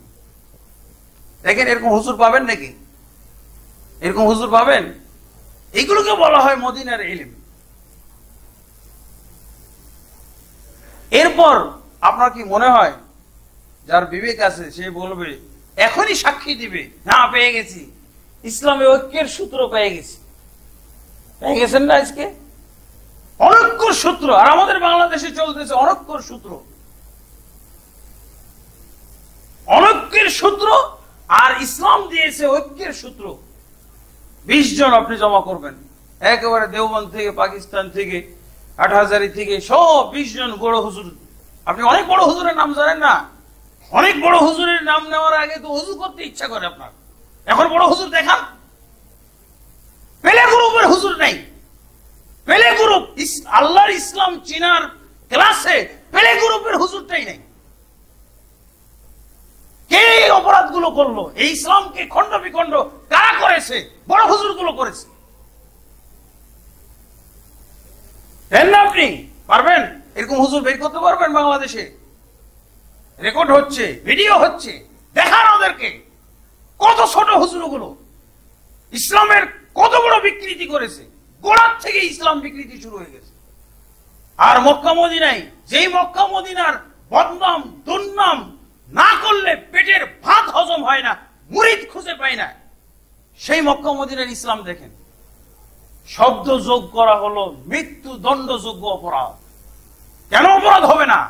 দেখেন, এরকম হুজুর পাবেন নাকি? এরকম হুজুর পাবেন? এগুলোকে বলা হয় মদিনার ইলম। এরপর আপনার কি মনে হয়, যার বিবেক আছে সে বলবে, এখনই সাক্ষী দিবে, না পেয়ে গেছি, ইসলামে ঐক্যের সূত্র পেয়ে গেছি। পেয়ে গেছেন না আজকে? অনৈক্যর সূত্র। আর আমাদের বাংলাদেশে চলতেছে অনৈক্যর সূত্র, অনৈক্যের সূত্র। আর ইসলাম দিয়েছে ঐক্যের সূত্র। 20 জন আপনি জমা করবেন, একেবারে দেওবন্দ থেকে, পাকিস্তান থেকে, হাটহাজারী থেকে সব 20 জন বড় হুজুর। আপনি অনেক বড় হুজুরের নাম জানেন না? অনেক বড় হুজুরের নাম নেওয়ার আগে তো হুজুর করতে ইচ্ছা করে আপনার। এখন বড় হুজুর দেখান। পেলে গ্রুপের হুজুর নাই। পেলে গ্রুপ আল্লাহর ইসলাম চিনার ক্লাসে পেলে গ্রুপের হুজুরটাই নাই। কে এই অপরাধগুলো করলো? এই ইসলামকে খণ্ড বিখণ্ড কারা করেছে? বড় হুজুর গুলো করেছে। আপনি পারবেন এরকম হুজুর বের করতে পারবেন? বাংলাদেশে রেকর্ড হচ্ছে, ভিডিও হচ্ছে, দেখান ওদেরকে কত ছোট হুজুরগুলো ইসলামের কত বড় বিকৃতি করেছে। গোড়ার থেকে ইসলাম বিকৃতি শুরু হয়ে গেছে। আর মক্কা মদিনায়, যেই মক্কা মদিনার বদনাম দুর্নাম না করলে পেটের ভাত হজম হয় না, মুরিদ খুঁজে পায় না, সেই মক্কা মদিনার ইসলাম দেখেন। শব্দ যোগ করা হলো মৃত্যু দণ্ডযোগ্য অপরাধ। কেন অপরাধ হবে না?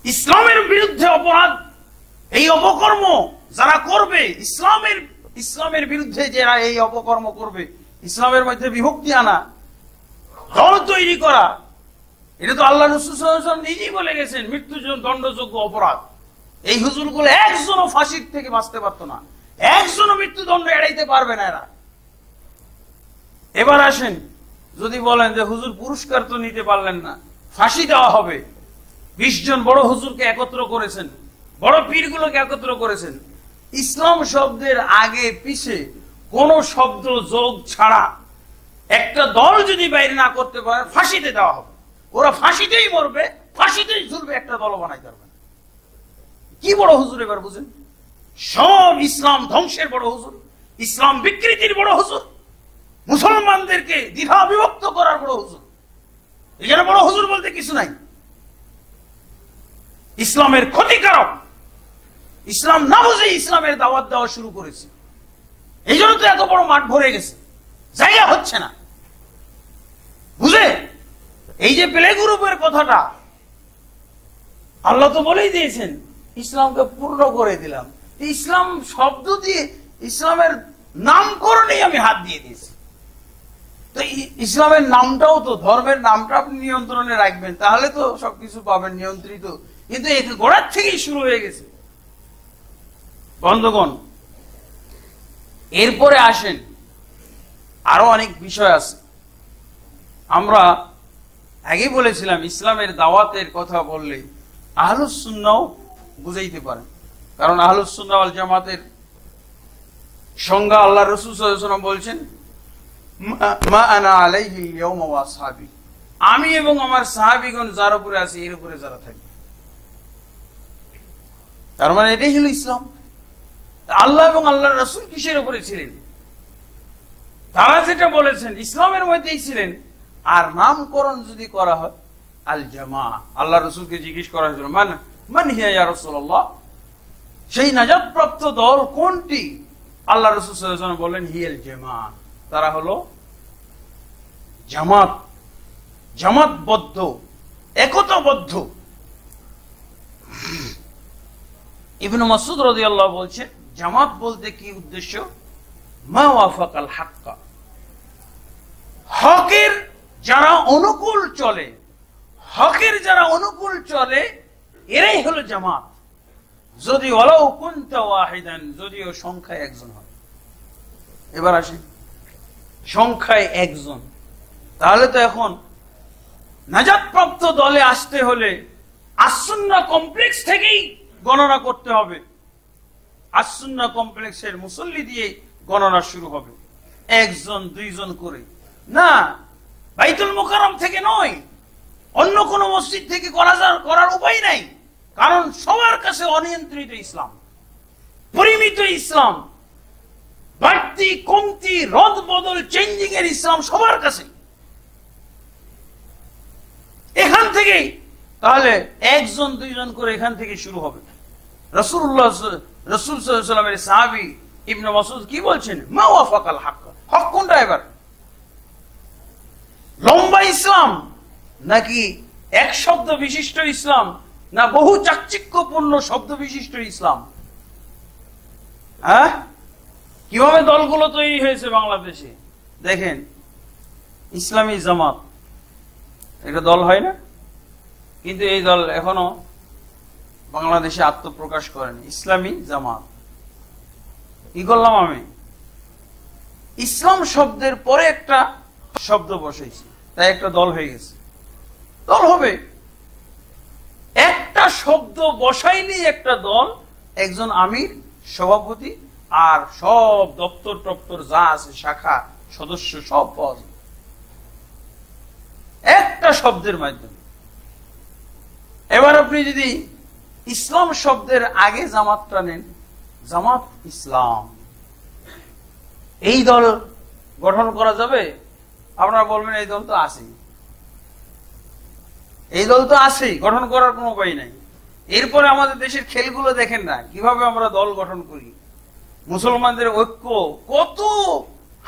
ইসলামের বিরুদ্ধে অপরাধ, এই অপকর্ম যারা করবে, ইসলামের বিরুদ্ধে যারা এই অপকর্ম করবে, ইসলামের মধ্যে বিভক্তি আনা, দল তৈরি করা, এটা তো আল্লাহ রাসূল সাল্লাল্লাহু আলাইহি ওয়াসাল্লাম নিজেই বলে গেছেন মৃত্যু দণ্ডযোগ্য অপরাধ। এই হুজুরগুলো একজনও ফাঁসির থেকে বাঁচতে পারতো না, একজনও মৃত্যুদণ্ড এড়াইতে পারবে না এরা। এবার আসেন, যদি বলেন যে হুজুর পুরস্কার তো নিতে পারলেন না, ফাঁসি দেওয়া হবে। 20 জন বড় হুজুরকে একত্র করেছেন, বড় পীরগুলোকে একত্র করেছেন। ইসলাম শব্দের আগে পিছে কোন শব্দ যোগ ছাড়া একটা দল যদি বাইরে না করতে পারে, ফাঁসিতে দেওয়া হবে। ওরা ফাঁসিতেই মরবে, ফাঁসিতেই ঝুলবে, একটা দল বানাইতে পারবে না। কি বড় হুজুর এবার বুঝেন? সব ইসলাম ধ্বংসের বড় হুজুর, ইসলাম বিকৃতির বড় হুজুর, মুসলমানদেরকে দ্বিধা বিভক্ত করার বড় হুজুর। এখানে বড় হুজুর বলতে কিছু নাই। ইসলামের ক্ষতিকারক, ইসলাম না বুঝে ইসলামের দাওয়াত দেওয়া শুরু করেছে। এই জন্য তো এত বড় মাঠ ভরে গেছে, জায়গা হচ্ছে না। বুঝে এই যে প্লে গ্রুপের কথাটা আল্লাহ তো বলেই দিয়েছেন, ইসলামকে পূর্ণ করে দিলাম। ইসলাম শব্দ দিয়ে ইসলামের নামকরণেই আমি হাত দিয়ে দিয়েছি। তো ইসলামের নামটাও তো, ধর্মের নামটা আপনি নিয়ন্ত্রণে রাখবেন, তাহলে তো সবকিছু পাবেন নিয়ন্ত্রিত। কিন্তু এই গোড়ার থেকেই শুরু হয়ে গেছে। বন্ধুগণ, এরপরে আসেন, আরো অনেক বিষয় আছে। আমরা আগেই বলেছিলাম ইসলামের দাওয়াতের কথা বললে আহলুস সুন্নাহও বুঝাইতে পারেন। কারণ আহলুস সুন্নাহ ওয়াল জামাতের সংজ্ঞা আল্লাহ রাসূল সাল্লাল্লাহু আলাইহি ওয়াসাল্লাম বলছেন, মা আনা আলাইহি ইয়াউমা ওয়া আসহাবি, আমি এবং আমার সাহাবীগণ যার উপরে আছি এর উপরে যারা থাকবে। তার মানে এটাই হলো ইসলাম। আল্লাহ এবং আল্লাহর রাসূল কিসের উপরে ছিলেন? তারা যেটা বলেছেন ইসলামের মধ্যেই ছিলেন। আর নামকরণ যদি করা হয় আল জামা, আল্লাহ রাসূলকে জিজ্ঞেস করা হয়েছিল, মান হিয়া ইয়া রাসূলুল্লাহ, সেই নাজাত প্রাপ্ত দল কোনটি? আল্লাহ রাসূল সাল্লাল্লাহু আলাইহি ওয়াসাল্লাম বললেন, হিয়াল জামা, তারা হলো জামাত, জামাতবদ্ধ, একতাবদ্ধ। ইবনে মাসউদ রাদিয়াল্লাহু বলছেন, জামাত বলতে কি উদ্দেশ্য? মা ওয়াফাকাল হাক্কা, হকের যারা অনুকূল চলে, হকের যারা অনুকূল চলে এরাই হলো জামাত। যদি ওয়ালাউ কুনতা ওয়াহিদান, যদিও সংখ্যায় একজন হয়। এবার আসেন, সংখ্যায় একজন, তাহলে তো এখন নাজাতপ্রাপ্ত দলে আসতে হলে আস-সুন্নাহ কমপ্লেক্স থেকেই গণনা করতে হবে। আস-সুন্নাহ কমপ্লেক্সের মুসল্লি দিয়ে গণনা শুরু হবে, একজন দুইজন করে না, বাইতুল মুকাররম থেকে নয়, অন্য কোন মসজিদ থেকে করার উপায় নাই। কারণ সবার কাছে অনিয়ন্ত্রিত ইসলাম, পরিমিত ইসলাম, বাড়তি কমতি রদ বদল চেঞ্জিং এর ইসলাম সবার কাছে। এখান থেকেই তাহলে একজন দুইজন করে এখান থেকে শুরু হবে। রাসূল সাল্লাল্লাহু আলাইহি ওয়াসাল্লামের সাহাবী ইবনে মাসউদ কি বলছেন? মা ওয়াফাকাল হক, হক কোনটা? এবার লম্বা ইসলাম নাকি এক শব্দ বিশিষ্ট ইসলাম, না বহু চাকচিক্যপূর্ণ শব্দ বিশিষ্ট ইসলাম? হ্যাঁ, কিভাবে দলগুলো তৈরি হয়েছে বাংলাদেশে? দেখেন ইসলামী জামাত একটা দল হয় না, কিন্তু এই দল এখনো বাংলাদেশে আত্মপ্রকাশ করেনি। ইসলামী জামাত কি করলাম আমি, ইসলাম শব্দের পরে একটা শব্দ বসাইছি, তাই একটা দল হয়ে গেছে। দল হবে, একটা শব্দ বসাইনি একটা দল, একজন আমির, সভাপতি, আর সব দপ্তর টপ্তর যা আছে শাখা সদস্য সব পাওয়া যাবে একটা শব্দের মাধ্যমে। এবার আপনি যদি ইসলাম শব্দের আগে জামাতটা নেন, জামাত ইসলাম, এই দল গঠন করা যাবে? আপনারা বলবেন এই দল তো আছেই, এই দল তো আছেই, গঠন করার কোনো উপায় নাই। এরপরে আমাদের দেশের খেলগুলো দেখেন না, কিভাবে আমরা দল গঠন করি। মুসলমানদের ঐক্য কত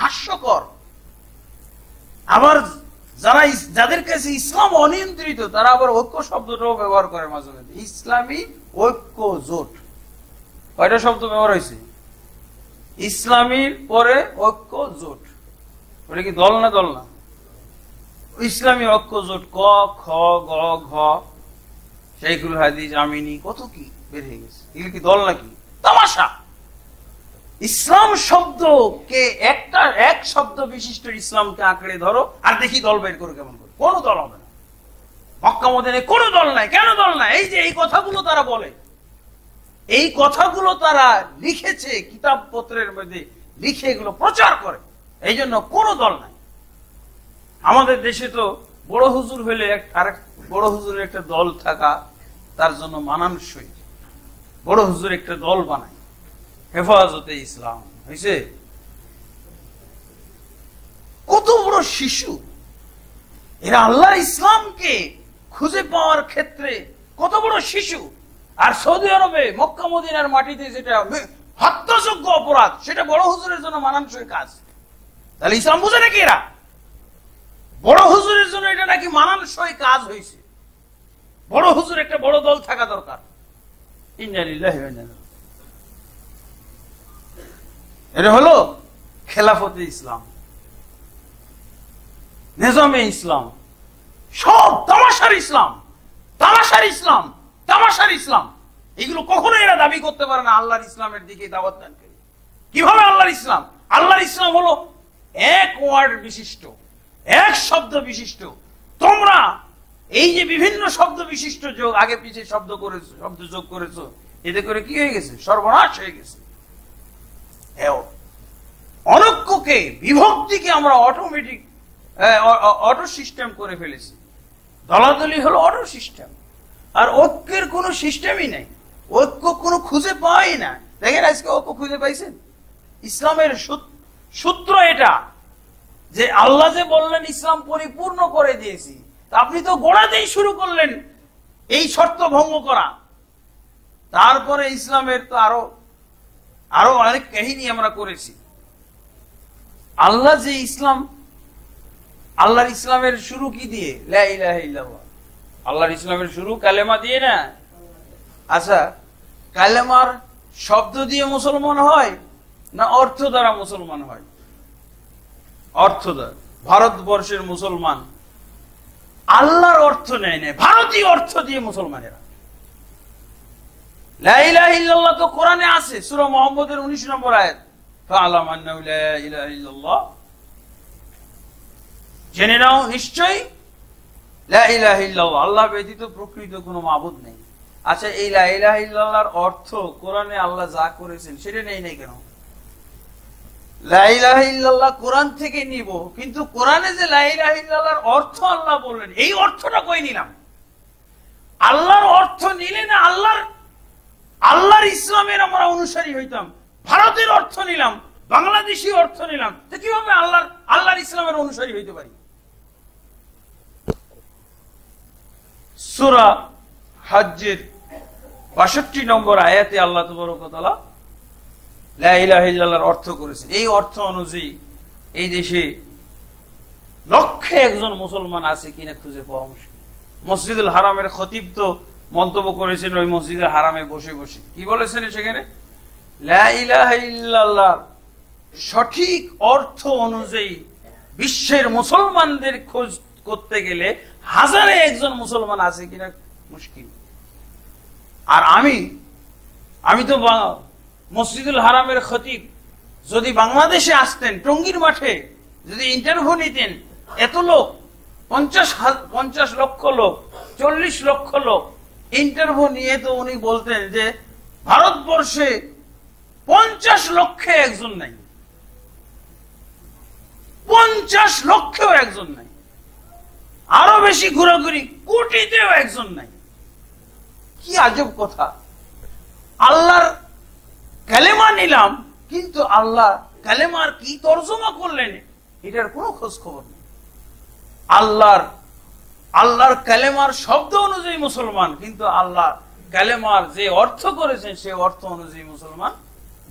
হাস্যকর। আবার যারা যাদের কাছে ইসলাম অনিয়ন্ত্রিত, তারা আবার ঐক্য শব্দটাও ব্যবহার করে মাঝে মাঝে। ইসলামী ঐক্য জোট, কয়টা শব্দ ব্যবহার হয়েছে? ইসলামীর পরে ঐক্য জোট, ওটা কি দল না? দল না, ইসলামী ঐক্য জোট, ক খ গ ঘ, শাইখুল হাদিস, আমিনী, কত কি বের হয়ে গেছে। এগুলো কি দল নাকি? তামাশা। ইসলাম শব্দকে এক শব্দ বিশিষ্ট ইসলামকে আঁকড়ে ধরো আর দেখি দল বের করে কেমন করে। কোনো দল হবে না, মক্কা মদিনায় কোনো দল নাই। কেন দল নাই? এই যে এই কথাগুলো তারা বলে, এই কথাগুলো তারা লিখেছে কিতাবপত্রের মধ্যে, লিখে এগুলো প্রচার করে, এই জন্য কোনো দল নাই। আমাদের দেশে তো বড় হুজুর হলে আরেক বড় হুজুরের একটা দল থাকা তার জন্য মানানসই। বড় হুজুর একটা দল বানায়, হেফাজতে ইসলাম হয়েছে। কত বড় শিশু এরা, আল্লাহর ইসলামকে খুঁজে পাওয়ার ক্ষেত্রে কত বড় শিশু। আর সৌদি আরবে মক্কা মদিনার মাটিতে যেটা হত্যাযোগ্য অপরাধ, সেটা বড় হুজুরের জন্য মানানসই কাজ। তাহলে ইসলাম বুঝে নাকি এরা? বড় হুজুরের জন্য এটা নাকি মানানসই কাজ হয়েছে। বড় হুজুর একটা বড় দল থাকা দরকার। এটা হলো খেলাফতে ইসলাম, নিজামে ইসলাম, সব তামাশার ইসলাম, তামাশার ইসলাম, তামাশার ইসলাম। এগুলো কখনো এরা দাবি করতে পারে না আল্লাহর ইসলামের দিকে দাওয়াত দান করে। কিভাবে আল্লাহর ইসলাম? আল্লাহর ইসলাম হলো এক ওয়ার্ড বিশিষ্ট, এক শব্দ বিশিষ্ট। তোমরা এই যে বিভিন্ন শব্দ বিশিষ্ট যোগ, আগে পিছিয়ে শব্দ করেছো, শব্দ যোগ করেছো, এতে করে কি হয়ে গেছে? সর্বনাশ হয়ে গেছে। অনৈক্যকে, বিভক্তিকে আমরা অটোমেটিক অটো সিস্টেম করে ফেলেছি। দলাদলি হলো অটো সিস্টেম, আর ঐক্যের কোনো সিস্টেমই নেই। ঐক্য কোনো খুঁজে পাই না। দেখেন আজকে ঐক্য খুঁজে পাইছেন? ইসলামের সূত্র এটা যে আল্লাহ যে বললেন ইসলাম পরিপূর্ণ করে দিয়েছি, আপনি তো গোড়াতেই শুরু করলেন এই শর্ত ভঙ্গ করা। তারপরে ইসলামের তো আরো অনেক কাহিনী আমরা করেছি। আল্লাহ যে ইসলাম, আল্লাহর ইসলামের শুরু কি দিয়ে? লা ইলাহা ইল্লাল্লাহ। আল্লাহর ইসলামের শুরু কালেমা দিয়ে না? আচ্ছা, কালেমার শব্দ দিয়ে মুসলমান হয় না অর্থ দ্বারা মুসলমান হয়? অর্থ দ্বারা। ভারতবর্ষের মুসলমান আল্লাহর অর্থ নেয় না, ভারতীয় অর্থ দিয়ে মুসলমানেরা। লা ইলাহা ইল্লাল্লাহ তো কোরআনে আছে, সূরা মুহাম্মদের 19 নম্বর আয়াত, ফাআলাম আন্নাহু লা ইলাহা ইল্লাল্লাহ, জেনে নাও নিশ্চয়ই লা ইলাহা ইল্লাল্লাহ, আল্লাহ ব্যতীত প্রকৃত কোনো মাবুদ নেই। আচ্ছা, এই লা ইলাহা ইল্লাল্লাহর অর্থ কোরআনে আল্লাহ যা করেছেন সেটা নেই নাই কেন? লা ইলাহা ইল্লাল্লাহ কোরআন থেকে নিব, কিন্তু কোরআনে যে লা ইলাহা ইল্লাল্লাহর অর্থ আল্লাহ বললেন, এই অর্থটা কই নিলাম? আল্লাহর অর্থ নিলে না আল্লাহর ইসলামের আমরা অনুসারী হইতাম। ভারতের অর্থ নিলাম, বাংলাদেশি অর্থ নিলাম, তো কিভাবে আল্লাহর ইসলামের অনুসারী হইতে পারি? সূরা হজ্জের ৬২ নম্বর আয়াতে আল্লাহ তাবারক ওয়া তাআলা লা ইলাহা ইল্লাল্লাহর অর্থ করেছেন। এই অর্থ অনুযায়ী এই দেশে লক্ষে একজন মুসলমান আছে কিনা খুঁজে পাওয়া মুশকিল। মসজিদুল হারামের খতিব তো মন্তব্য করেছেন ওই মসজিদুল হারামে বসে বসে, কি বলেছেন সেখানে? লা ইলাহা ইল্লাল্লাহর সঠিক অর্থ অনুযায়ী বিশ্বের মুসলমানদের খোঁজ করতে গেলে হাজারে একজন মুসলমান আছে কিনা মুশকিল। আর আমি তো মসজিদুল হারামের খতিব, যদি বাংলাদেশে আসতেন, টঙ্গীর মাঠে যদি ইন্টারভিউ নিতেন, এত লোক 50 লক্ষ লোক, 40 লক্ষ লোক ইন্টারভিউ নিয়ে, তো উনি বলতেন যে ভারতবর্ষে 50 লক্ষে একজন নাই, 50 লক্ষেও একজন নাই, আরো বেশি ঘোরাঘুরি, কোটিতেও একজন নাই। কি আজব কথা! আল্লাহর কালেমা নিলাম, কিন্তু আল্লাহ কালেমার কি তর্জমা করলেন এটার কোনো খোঁজ খবর নেই। আল্লাহর কালেমার শব্দ অনুযায়ী মুসলমান, কিন্তু আল্লাহ কালেমার যে অর্থ করেছেন সে অর্থ অনুযায়ী মুসলমান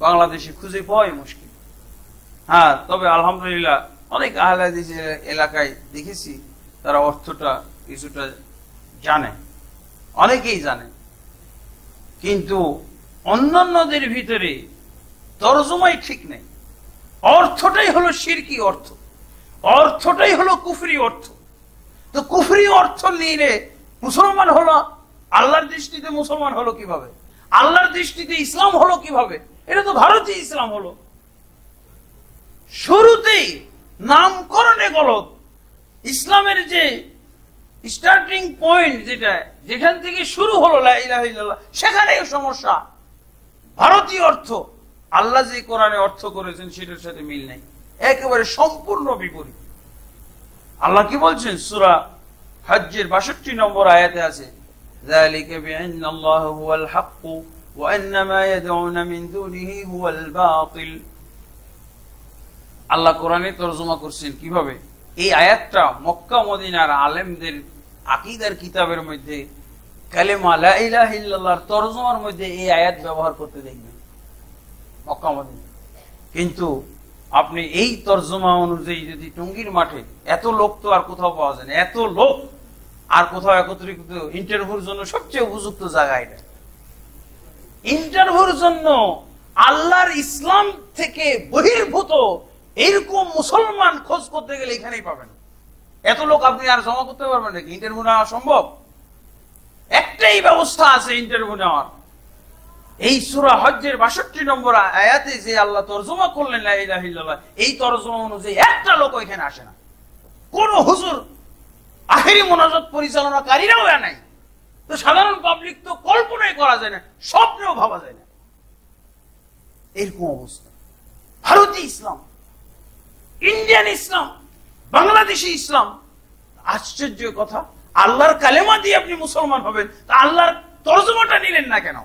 বাংলাদেশে খুঁজে পাওয়াই মুশকিল। হ্যাঁ, তবে আলহামদুলিল্লাহ অনেক আহলে হাদিস এলাকায় দেখেছি তারা অর্থটা কিছুটা জানে, অনেকেই জানে, কিন্তু অন্যান্যদের ভিতরে তরজমাই ঠিক নেই। অর্থটাই হলো শিরকি অর্থ, অর্থটাই হলো কুফরি অর্থ। তো কুফরি অর্থ নিয়ে মুসলমান হলো, আল্লাহর দৃষ্টিতে মুসলমান হলো কিভাবে? আল্লাহর দৃষ্টিতে ইসলাম হলো কিভাবে? এটা তো ভারতীয় ইসলাম হলো। শুরুতেই নামকরণে গলত। ইসলামের যে স্টার্টিং পয়েন্ট, যেখান থেকে শুরু হলো লা ইলাহা ইল্লাল্লাহ, সেখানেই সমস্যা। ভারতীয় অর্থ আল্লাহ যে কোরআনে অর্থ করেছেন সেটার সাথে মিল নেই, একেবারে সম্পূর্ণ বিপরীত। আল্লাহ কি বলছেন? সূরা হজ্জের 62 নম্বর আয়াতে আছে, যালিকা বিআন্নাল্লাহু হুয়াল হাক্কু ওয়া আন্নামা ইয়াদউনা মিন দুনিহি হুয়াল বাতিল। আল্লাহ কোরআনে তরজমা করছেন কিভাবে? এই আয়াতটা মক্কা মদিনার আলেমদের আকীদার কিতাবের মধ্যে কালেমা লা ইলাহা ইল্লাল্লাহর তরজমার মধ্যে এই আয়াত ব্যবহার করতে দেখবেন মক্কা মদিনা। কিন্তু আপনি এই তরজমা অনুযায়ী যদি টঙ্গীর মাঠে, এত লোক তো আর কোথাও পাওয়া যায় না, এত লোক আর কোথাও একত্রিত ইন্টারভিউর জন্য সবচেয়ে উপযুক্ত জায়গা এটা। ইন্টারভিউর জন্য আল্লাহর ইসলাম থেকে বহির্ভূত এইরকম মুসলমান খোঁজ করতে গেলে এখানেই পাবেন। এত লোক আপনি আর জমা করতে পারবেন নাকি? ইন্টারভিউ নেওয়া সম্ভব? একটাই ব্যবস্থা আছে ইন্টারভিউ নেওয়ার। এই সূরা হজ্জের 62 নম্বর আয়াতে যে আল্লাহ তরজমা করলেন লা ইলাহা ইল্লাল্লাহ, এই তরজমা অনুযায়ী একটা লোক এখানে আসে না। কোন হুজুর, আখেরি মোনাজাত পরিচালনাকারীরাও নাই। তো সাধারণ পাবলিক তো কল্পনাই করা যায় না, স্বপ্নেও ভাবা যায় না এরকম অবস্থা। ভারতীয় ইসলাম, ইন্ডিয়ান ইসলাম, বাংলাদেশি ইসলাম। আশ্চর্য কথা, আল্লাহর কালেমা দিয়ে আপনি মুসলমান হবেন, তা আল্লাহর তরজমাটা নিলেন না কেন?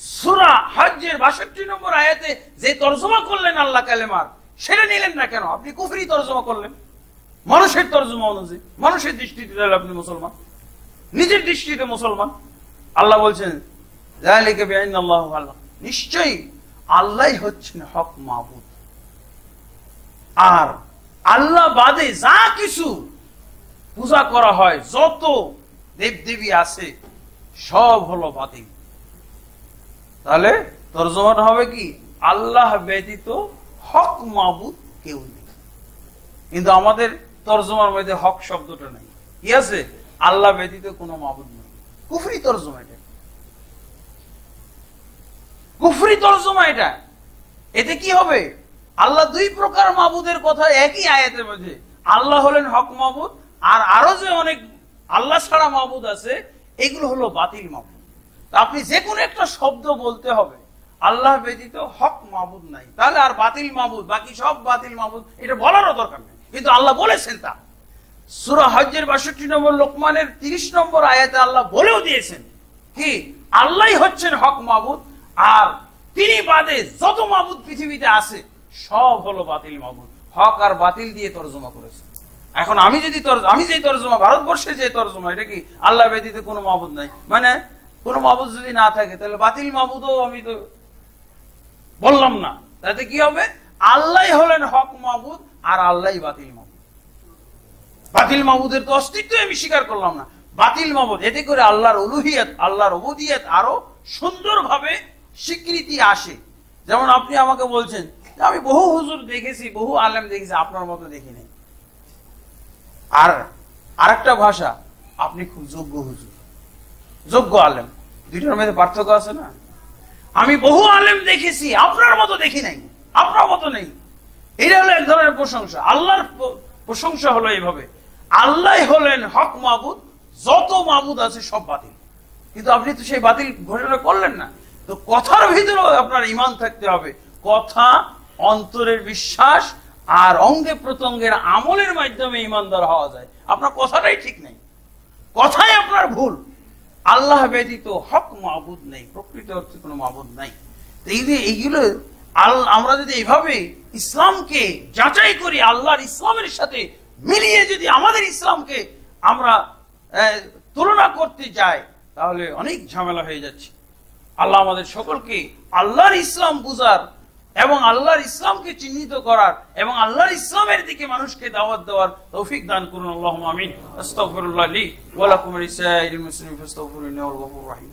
সূরা হজ্জের 62 নম্বর আয়াতে যে তরজমা করলেন আল্লাহ কালেমার, সেটা নিলেন না কেন? আপনি কুফরি তরজমা করলেন মানুষের তরজমা অনুযায়ী। মানুষের দৃষ্টিতে আপনি মুসলমান, নিজের দৃষ্টিতে মুসলমান। আল্লাহ বলছেন যালিকা বিআন্নাল্লাহু হুয়াল হক, নিশ্চয়ই আল্লাহই হচ্ছেন হক মাবুদ, আর আল্লাহ বাদে যা কিছু পূজা করা হয়, যত দেবদেবী আছে সব হলো বাতিল। তাহলে তরজমাটা হবে কি? আল্লাহ ব্যতীত হক মাবুদ কেউ নেই। কিন্তু আমাদের তরজমার মধ্যে হক শব্দটা নেই, কি আছে? আল্লাহ ব্যতীত কোনো মাবুদ নেই। কুফরি তরজমা এটা, কুফরি তরজমা এটা। এতে কি হবে? আল্লাহ দুই প্রকার মাবুদের কথা একই আয়াতের মধ্যে। আল্লাহ হলেন হক মাবুদ, আর আরো যে অনেক আল্লাহ ছাড়া মাবুদ আছে এগুলো হলো বাতিল মাবুদ। আপনি যে কোনো একটা শব্দ বলতে হবে আল্লাহ ব্যতীত হক মাবুদ নাই, তাহলে আর বাতিল মাবুদ, বাকি সব বাতিল মাবুদ, এটা বলারও দরকার নেই। কিন্তু আল্লাহ বলেছেন তা। সূরা হজ্জের 62 নম্বর লোকমানের 30 নম্বর আয়াতে আল্লাহ বলেও দিয়েছেন কি? আল্লাহই হচ্ছেন হক মাবুদ, আর তিনি বাদে যত মাবুদ পৃথিবীতে আছে সব হলো বাতিল মাবুদ। হক আর বাতিল দিয়ে তরজমা করেছে। এখন আমি যে তরজমা, ভারতবর্ষে যে তরজমা, এটা কি আল্লাহ ব্যতীত কোনো মাবুদ নাই, মানে কোনো মাবুদ যদি না থাকে তাহলে বাতিল মাবুদও আমি তো বললাম না। তাতে কি হবে? আল্লাহ হলেন হক মাবুদ আর আল্লাহই বাতিল মাবুদ। বাতিল মাবুদের তো অস্তিত্ব আমি স্বীকার করলাম না, বাতিল মাবুদ। এতে করে আল্লাহর উলুহিয়ত, আল্লাহর উবুদিয়ত আরো সুন্দরভাবে স্বীকৃতি আসে। যেমন আপনি আমাকে বলছেন, আমি বহু হুজুর দেখেছি, বহু আলেম দেখেছি, আপনার মতো দেখি নাই। আর আরেকটা ভাষা, আপনি খুব যোগ্য হুজুর, যোগ্য আলেম। দুইটার মধ্যে পার্থক্য আছে না? আমি বহু আলেম দেখেছি, আপনার মতো দেখি নাই, আপনার মতো নেই। এটা হলো এক ধরনের প্রশংসা। আল্লাহর প্রশংসা হলো এইভাবে, আল্লাহ হলেন হক মাবুদ, যত মাবুদ আছে সব বাতিল। কিন্তু আপনি তো সেই বাতিল ঘোষণা করলেন না। তো কথার ভিতরেও আপনার ঈমান থাকতে হবে। কথা, অন্তরের বিশ্বাস আর অঙ্গে প্রত্যঙ্গের আমলের মাধ্যমে ঈমানদার হওয়া যায়। আপনার কথাটাই ঠিক নেই, কথাই আপনার ভুল। আল্লাহ ব্যতীত হক মাবুদ নেই, প্রকৃত অর্থে কোনো মাবুদ নাই। এইগুলো আমরা যদি এইভাবে ইসলামকে যাচাই করি, আল্লাহর ইসলামের সাথে মিলিয়ে যদি আমাদের ইসলামকে আমরা তুলনা করতে যাই, তাহলে অনেক ঝামেলা হয়ে যাচ্ছে। আল্লাহ আমাদের সকলকে আল্লাহর ইসলাম বুঝার এবং আল্লাহর ইসলামকে চিহ্নিত করার এবং আল্লাহর ইসলামের দিকে মানুষকে দাওয়াত দেওয়ার তৌফিক দান করুন। আল্লাহুম্মা আমিন। আস্তাগফিরুল্লাহ লি ওয়া লাকুম ওয়া লিসাইরিল মুসলিমিন ফাস্তাগফিরুহু ইন্নাহু হুয়াল গফুরুর রহিম।